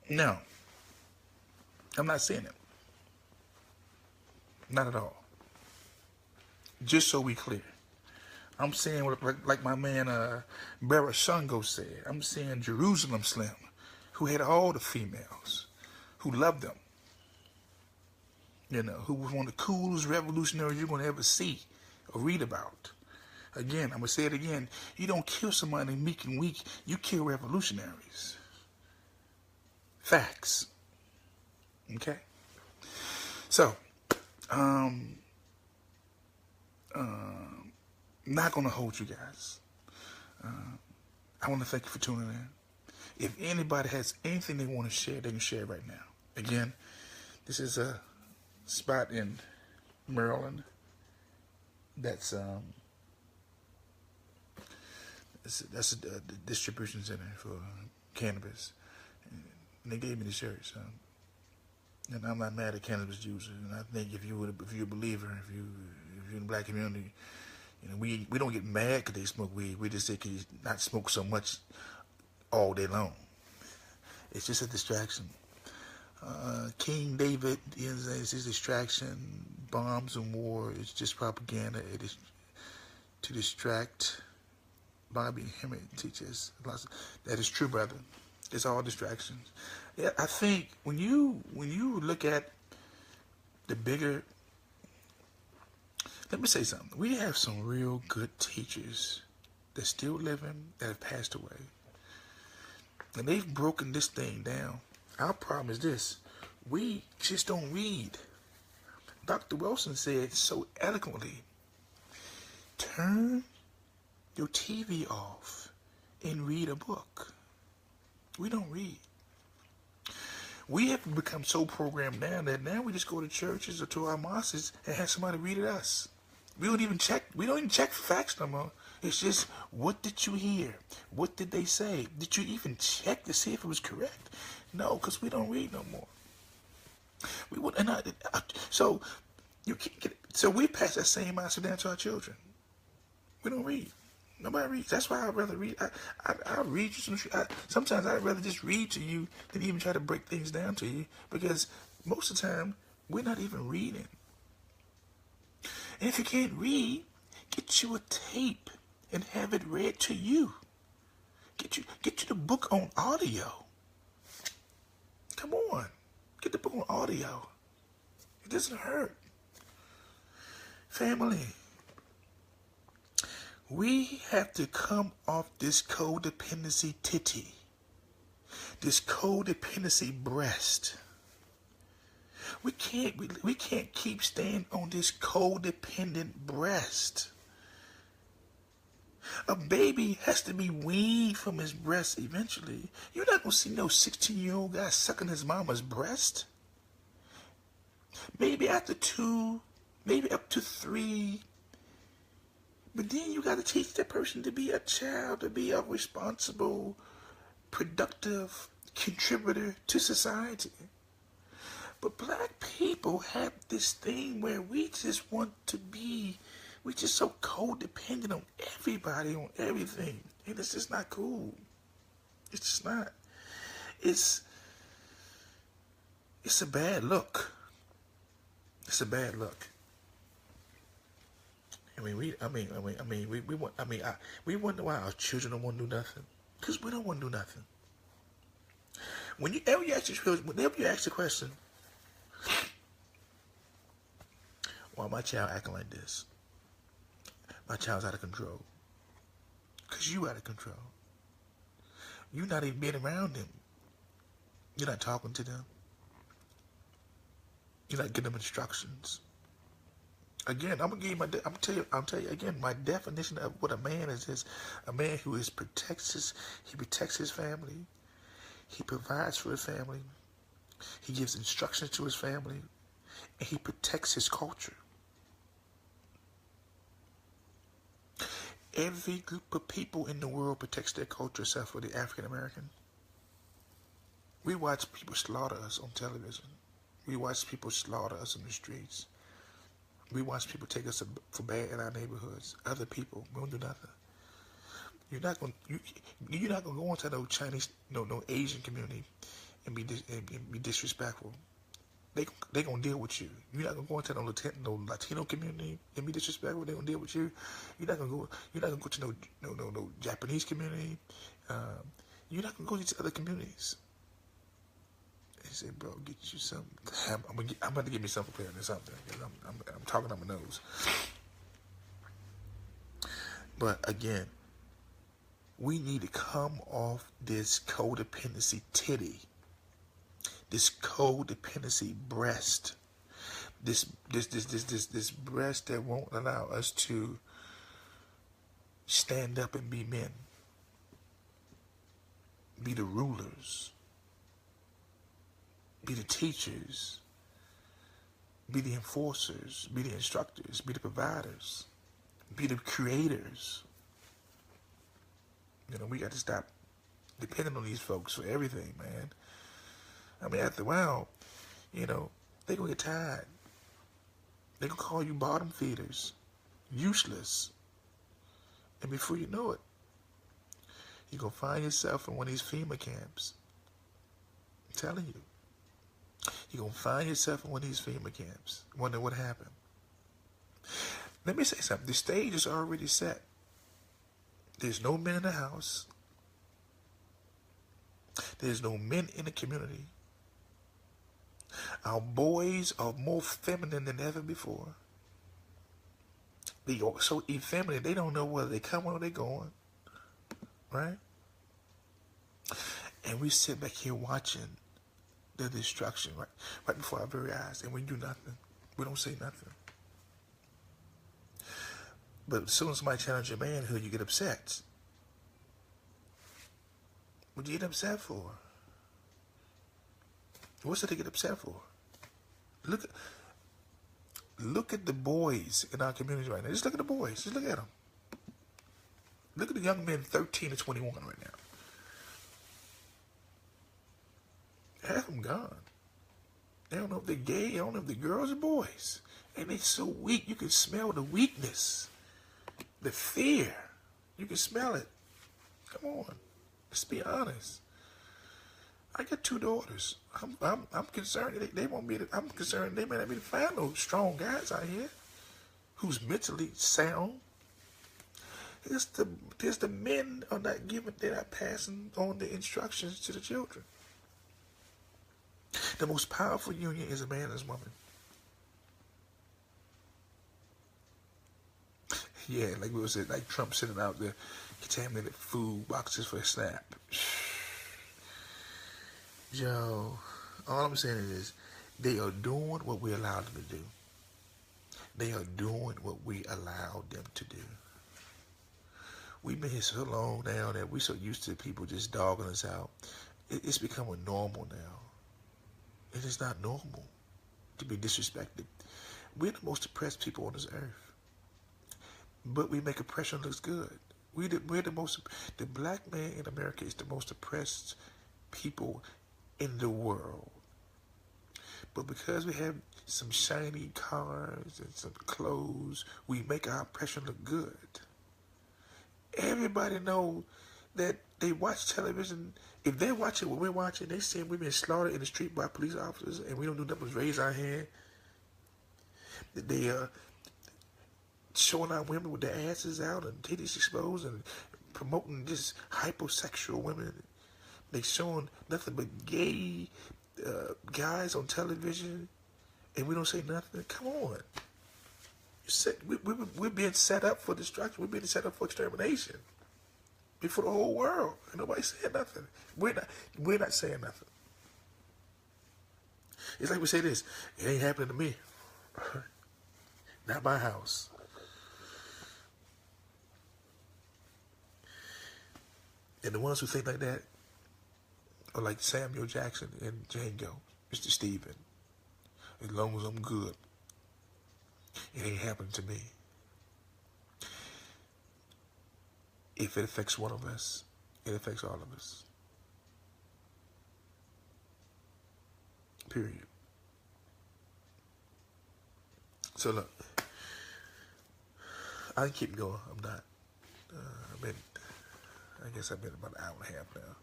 No. I'm not seeing it. Not at all. Just so we clear. I'm saying, like my man Barashungo said, I'm saying Jerusalem Slim, who had all the females, who loved them, you know, who was one of the coolest revolutionaries you're going to ever see or read about. Again, I'm going to say it again, you don't kill somebody meek and weak, you kill revolutionaries. Facts. Okay? So, not going to hold you guys. I want to thank you for tuning in. If anybody has anything they want to share, they can share it right now. Again, this is a spot in Maryland that's a distribution center for cannabis. And they gave me the shirt, so. And I'm not mad at cannabis users. And I think if you're a believer, if you're in the black community, you know, we don't get mad because they smoke weed. We just say, can you not smoke so much all day long? It's just a distraction. King David is his distraction. Bombs and war is just propaganda. It is to distract. Bobby Hemmett teaches that is true, brother. It's all distractions. Yeah, I think when you look at the bigger, let me say something. We have some real good teachers that still living, that have passed away. And they've broken this thing down. Our problem is this. We just don't read. Dr. Wilson said so eloquently, turn your TV off and read a book. We don't read. We have become so programmed now that now we just go to churches or to our mosques and have somebody read it us. We don't even check for facts no more. It's just, what did you hear? What did they say? Did you even check to see if it was correct? No, because we don't read no more. We would, so you can't get. So we pass that same mindset down to our children. We don't read. Nobody reads. That's why I'd rather read. I read you some. Sometimes I'd rather just read to you than even try to break things down to you, because most of the time we're not even reading. And if you can't read, get you a tape and have it read to you. Get you the book on audio. Come on, get the book on audio. It doesn't hurt. Family. We have to come off this codependency titty. This codependency breast. We can't keep staying on this codependent breast. A baby has to be weaned from his breast eventually. You're not going to see no 16-year-old guy sucking his mama's breast. Maybe after 2, maybe up to 3. But then you got to teach that person to be a child, to be a responsible, productive contributor to society. But black people have this thing where we just want to be, we just so codependent on everybody, on everything. And it's just not cool. It's just not. It's a bad look. It's a bad look. We wonder why our children don't want to do nothing. Because we don't want to do nothing. Whenever you ask the question, why my child acting like this? My child's out of control. Because you out of control. You're not even being around them. You're not talking to them. You're not giving them instructions. Again, I'm gonna tell you again. My definition of what a man is a man who protects his family. He provides for his family. He gives instructions to his family, and he protects his culture. Every group of people in the world protects their culture except for the African American. We watch people slaughter us on television. We watch people slaughter us in the streets. We watch people take us for bad in our neighborhoods. Other people, we don't do nothing. You're not gonna go into no Chinese, no Asian community and be disrespectful. They gonna deal with you. You're not gonna go into no Latino community and be disrespectful. They gonna deal with you. You're not gonna go to no Japanese community. You're not gonna go to these other communities. They say, bro, get you something. I'm about to get me something prepared or something. I'm talking on my nose. But again, we need to come off this codependency titty, this codependency breast, this breast that won't allow us to stand up and be men, be the rulers, be the teachers, be the enforcers, be the instructors, be the providers, be the creators. We got to stop depending on these folks for everything, man. I mean, after a while, they're going to get tired. They're going to call you bottom feeders, useless. And before you know it, you're going to find yourself in one of these FEMA camps. I'm telling you. You're going to find yourself in one of these FEMA camps. Wonder what happened. Let me say something. The stage is already set. There's no men in the house. There's no men in the community. Our boys are more feminine than ever before. They are so effeminate, they don't know whether they're coming or they're going. Right? And we sit back here watching the destruction right before our very eyes, and we do nothing. We don't say nothing. But as soon as somebody challenges your manhood, you get upset. What do you get upset for? What's it to get upset for? Look at the boys in our community right now. Just look at the boys. Just look at them. Look at the young men 13 to 21 right now. Half them gone. They don't know if they're gay. They don't know if they're girls or boys. And they're so weak. You can smell the weakness. The fear. You can smell it. Come on. Let's be honest. I got 2 daughters. I'm concerned. They won't be. I'm concerned they may not be able to find no strong guys out here who's mentally sound. There's the men are not giving. They're not passing on the instructions to the children. The most powerful union is a man and his woman. Yeah, like we said, like Trump sending out the contaminated food boxes for a SNAP. Joe, all I'm saying is they are doing what we allowed them to do. They are doing what we allowed them to do. We've been here so long now that we're so used to people just dogging us out. It's becoming normal now. It is not normal to be disrespected. We're the most oppressed people on this earth. But we make oppression look good. The black man in America is the most oppressed people in the world. But because we have some shiny cars and some clothes, we make our oppression look good. Everybody know that they watch television. If they're watching what we're watching, they see we've been slaughtered in the street by police officers and we don't do nothing but raise our hand. They showing our women with their asses out and titties exposed and promoting just hyposexual women. They showing nothing but gay guys on television and we don't say nothing. Come on. We're being set up for destruction. We're being set up for extermination before the whole world. And nobody's saying nothing. We're not saying nothing. It's like we say this, it ain't happening to me. Not my house. And the ones who think like that are like Samuel Jackson and Django, Mr. Steven. As long as I'm good, it ain't happening to me. If it affects one of us, it affects all of us. Period. So look, I can keep going. I'm not. I guess I've been about an hour and a half now.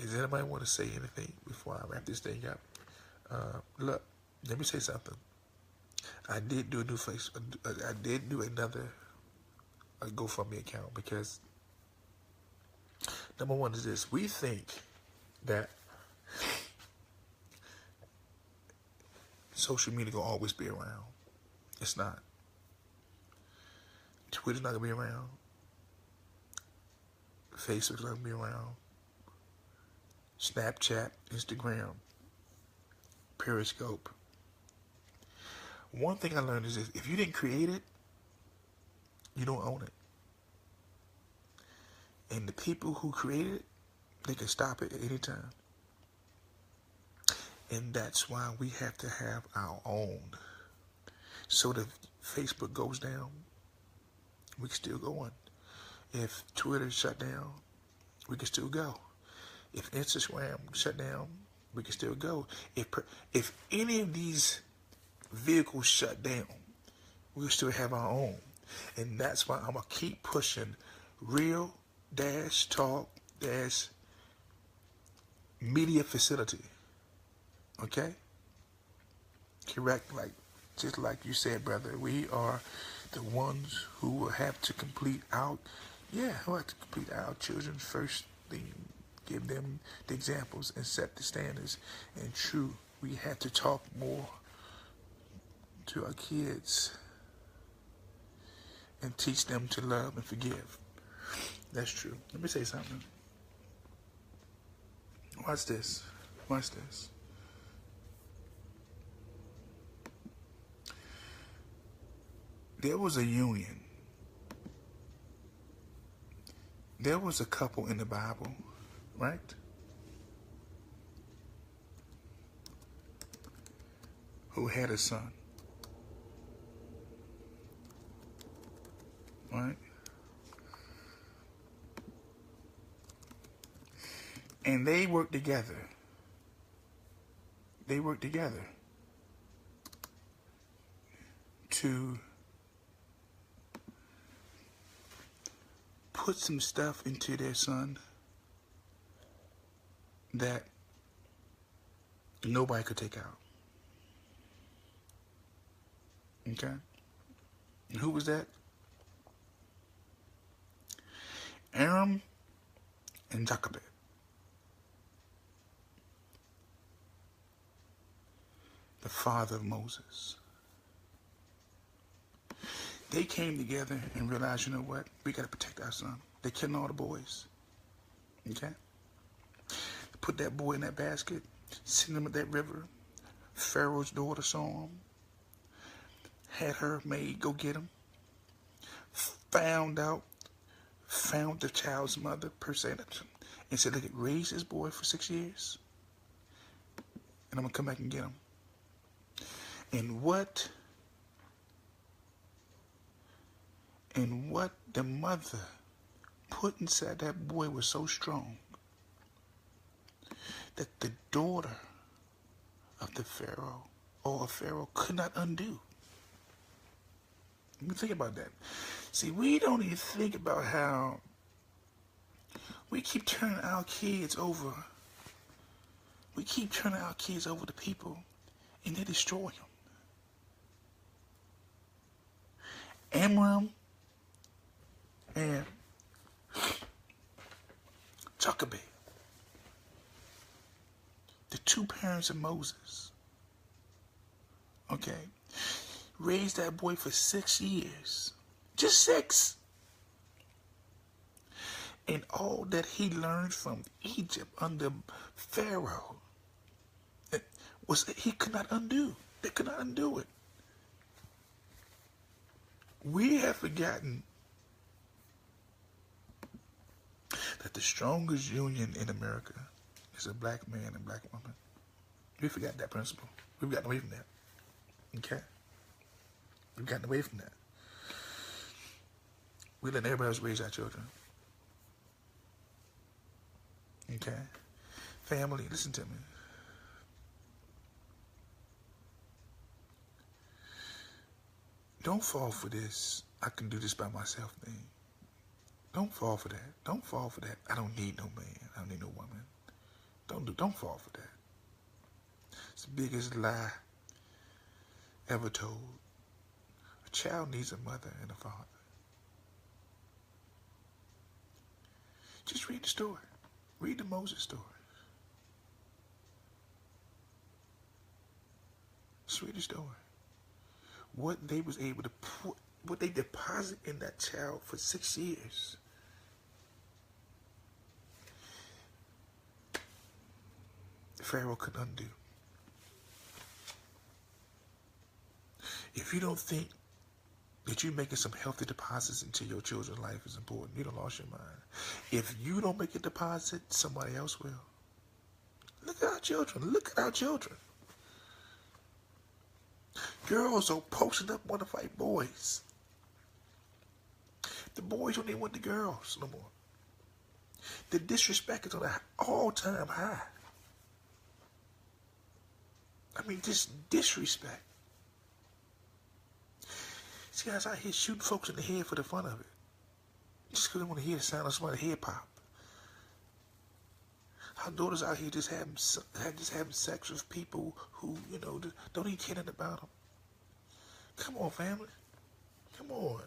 Does anybody want to say anything before I wrap this thing up? Look, let me say something. I did do another GoFundMe account because number one is this: we think that social media gonna always be around. It's not. Twitter's not gonna be around. Facebook's not gonna be around. Snapchat, Instagram, Periscope. One thing I learned is this: if you didn't create it, you don't own it. And the people who created it, they can stop it at any time. And that's why we have to have our own. So that if Facebook goes down, we can still go on. If Twitter shut down, we can still go. If Instagram shut down, we can still go. If any of these vehicles shut down, we'll still have our own. And that's why I'm going to keep pushing real-talk-media facility. Okay? Correct, just like you said, brother. We are the ones who will have to complete our children's first thing. Give them the examples and set the standards. And true, we have to talk more to our kids and teach them to love and forgive. That's true. Let me say something. Watch this. Watch this. There was a union. There was a couple in the Bible, right? Who had a son. Right? And they worked together. They worked together to put some stuff into their son that nobody could take out. Okay? And who was that? Aaron and Jochebed. The father of Moses. They came together and realized, you know what? We got to protect our son. They're killing all the boys. Okay? put that boy in that basket, send him at that river. Pharaoh's daughter saw him, had her maid go get him, found the child's mother, per se, and said, look, raise this boy for 6 years, and I'm going to come back and get him. And what the mother put inside that boy was so strong that the daughter of the Pharaoh or a Pharaoh could not undo. Let me think about that. See, we don't even think about how we keep turning our kids over. We keep turning our kids over to people, and they destroy them. Amram and Jochebed, the two parents of Moses, okay, raised that boy for 6 years. Just 6. And all that he learned from Egypt under Pharaoh was that he could not undo. They could not undo it. We have forgotten that the strongest union in America is a black man and black woman. We forgot that principle. We've gotten away from that. Okay? We've gotten away from that. We let everybody else raise our children. Okay? Family, listen to me. Don't fall for this, I can do this by myself thing. Don't fall for that. Don't fall for that. I don't need no man. I don't need no woman. Don't fall for that. It's the biggest lie ever told. A child needs a mother and a father. Just read the story. Read the Moses story. Just read the story. What they was able to put, what they deposit in that child for 6 years. Pharaoh could undo. If you don't think that you making some healthy deposits into your children's life is important, you done lost your mind. If you don't make a deposit, somebody else will. Look at our children. Look at our children. Girls are posting up want to fight boys. The boys don't even want the girls no more. The disrespect is on an all-time high. I mean, just disrespect. See guys out here shooting folks in the head for the fun of it. Just because they want to hear the sound of somebody's head pop. Our daughters out here just having sex with people who, you know, don't even care nothing about them. Come on, family. Come on.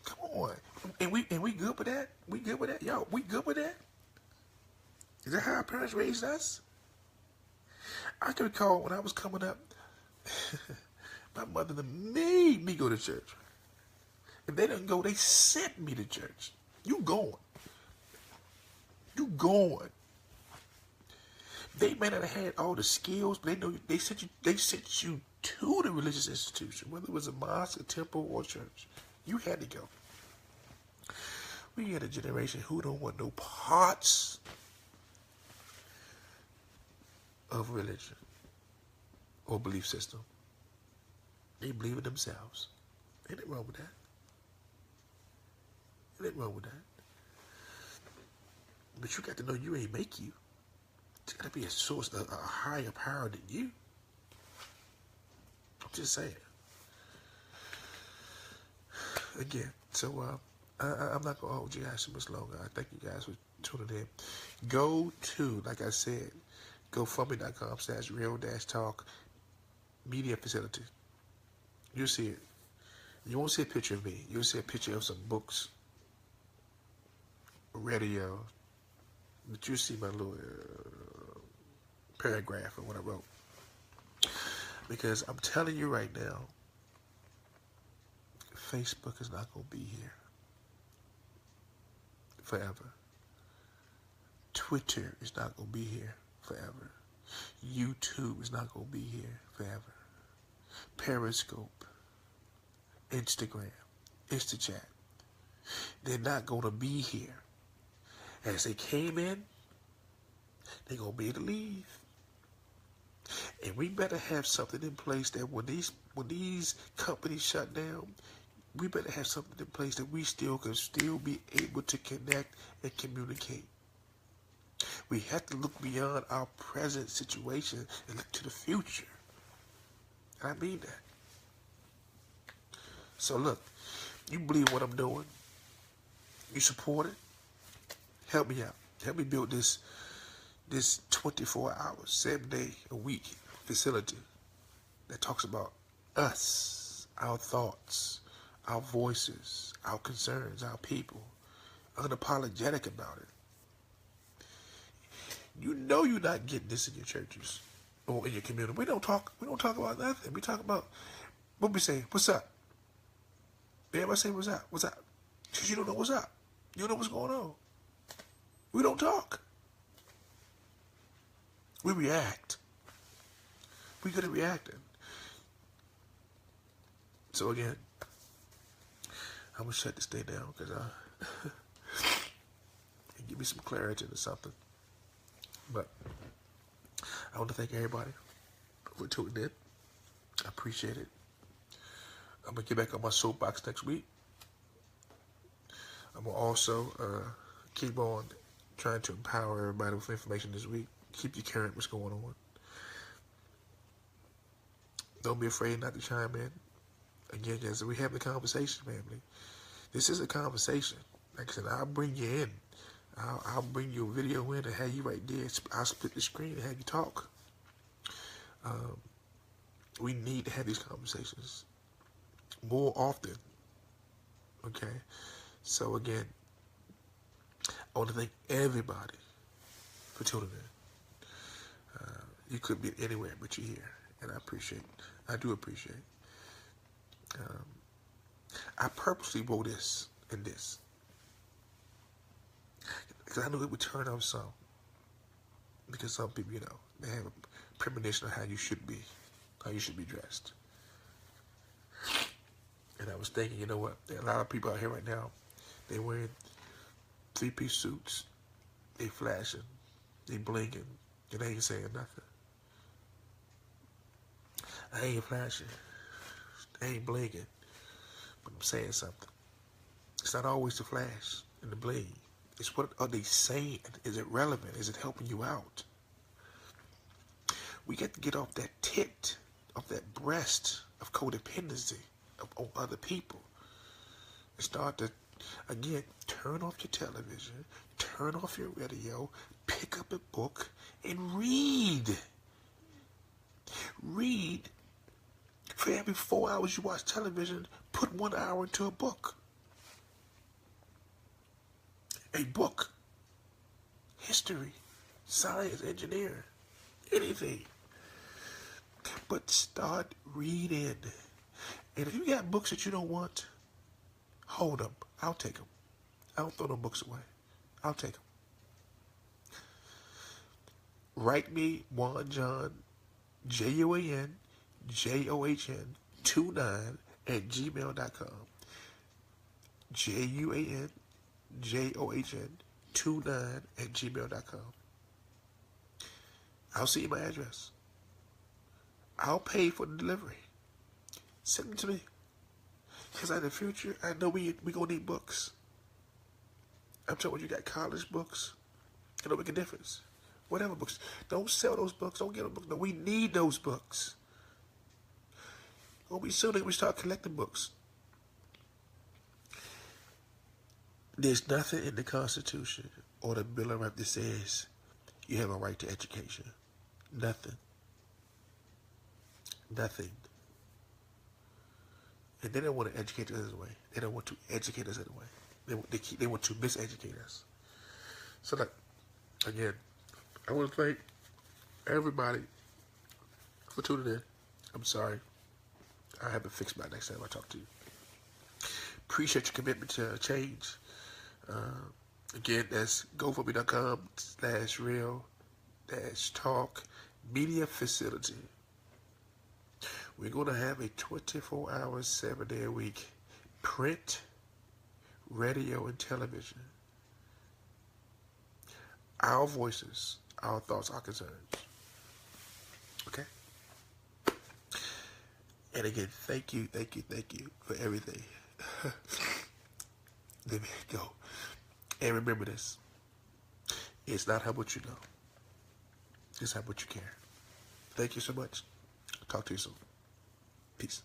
Come on. And we good with that? We good with that? Yo, we good with that? Is that how our parents raised us? I can recall when I was coming up, my mother made me go to church. If they didn't go, they sent me to church. You going. You going. They may not have had all the skills, but they sent you to the religious institution, whether it was a mosque, a temple, or church. You had to go. We had a generation who don't want no parts of religion or belief system. They believe in themselves. Ain't nothing wrong with that. Ain't nothing wrong with that. But you got to know you ain't make you. It's got to be a source, a higher power than you. I'm just saying. Again, so I'm not going to hold you guys too much longer. I thank you guys for tuning in. Go to, like I said, GoFundMe.com/real-talk media facility. You'll see it. You won't see a picture of me. You'll see a picture of some books, radio, but you see my little paragraph of what I wrote. Because I'm telling you right now, Facebook is not going to be here forever. Twitter is not going to be here forever. YouTube is not going to be here forever. Periscope, Instagram, InstaChat, they're not going to be here. As they came in, they're going to be able to leave. And we better have something in place that when these companies shut down, we better have something in place that we still can be able to connect and communicate. We have to look beyond our present situation and look to the future. I mean that. So look, you believe what I'm doing. You support it. Help me out. Help me build this 24 hours, 7 day a week facility that talks about us, our thoughts, our voices, our concerns, our people, unapologetic about it. You know you're not getting this in your churches or in your community. We don't talk about nothing. We talk about what we say, what's up? Everybody say what's up? What's up? Because you don't know what's up. You don't know what's going on. We don't talk. We react. We're good at reacting. So again, I'm going to shut this thing down because give me some clarity or something. But I want to thank everybody for tuning in. I appreciate it. I'm going to get back on my soapbox next week. I'm going to also keep on trying to empower everybody with information this week. Keep you current what's going on. Don't be afraid not to chime in. Again, as we have the conversation, family. This is a conversation. Like I said, I'll bring you in. I'll bring your video in and have you right there. I'll split the screen and have you talk. We need to have these conversations more often. Okay? So again, I want to thank everybody for tuning in. You could be anywhere, but you're here, and I do appreciate. I purposely wrote this and this because I knew it would turn off some. Because some people, they have a premonition of how you should be dressed. And I was thinking, you know what? There are a lot of people out here right now. They wearing 3-piece suits. They flashing. They blinking. And they ain't saying nothing. I ain't flashing. I ain't blinking. But I'm saying something. It's not always the flash and the bling. It's what are they saying? Is it relevant? Is it helping you out? We got to get off that tit, off that breast of codependency on other people. And start to, again, turn off your television, turn off your radio, pick up a book, and read. Read. For every 4 hours you watch television, put 1 hour into a book. A book. History. Science. Engineering. Anything. But start reading. And if you got books that you don't want, hold them. I'll take them. I don't throw no books away. I'll take them. Write me Juan John, JUAN, JOHN 29 at gmail.com. JUAN, JOHN 29 at gmail.com. I'll see you my address. I'll pay for the delivery. Send them to me. Because in the future, I know we going to need books. I'm telling you, got college books. It'll make a difference. Whatever books. Don't sell those books. Don't get them books. No, we need those books. It'll be soon that we start collecting books. There's nothing in the Constitution or the Bill of Rights that says you have a right to education. Nothing. Nothing. And they don't want to educate us anyway. They don't want to educate us anyway. They want to miseducate us. So that, again, I want to thank everybody for tuning in. I'm sorry. I have to fix my next time I talk to you. Appreciate your commitment to change. Again, that's gofundme.com/real-talk media facility. We're going to have a 24-hour, 7-day a week print, radio, and television. Our voices, our thoughts, our concerns. Okay? And again, thank you for everything. Let me go. And remember this. It's not how much you know. It's how much you care. Thank you so much. Talk to you soon. Peace.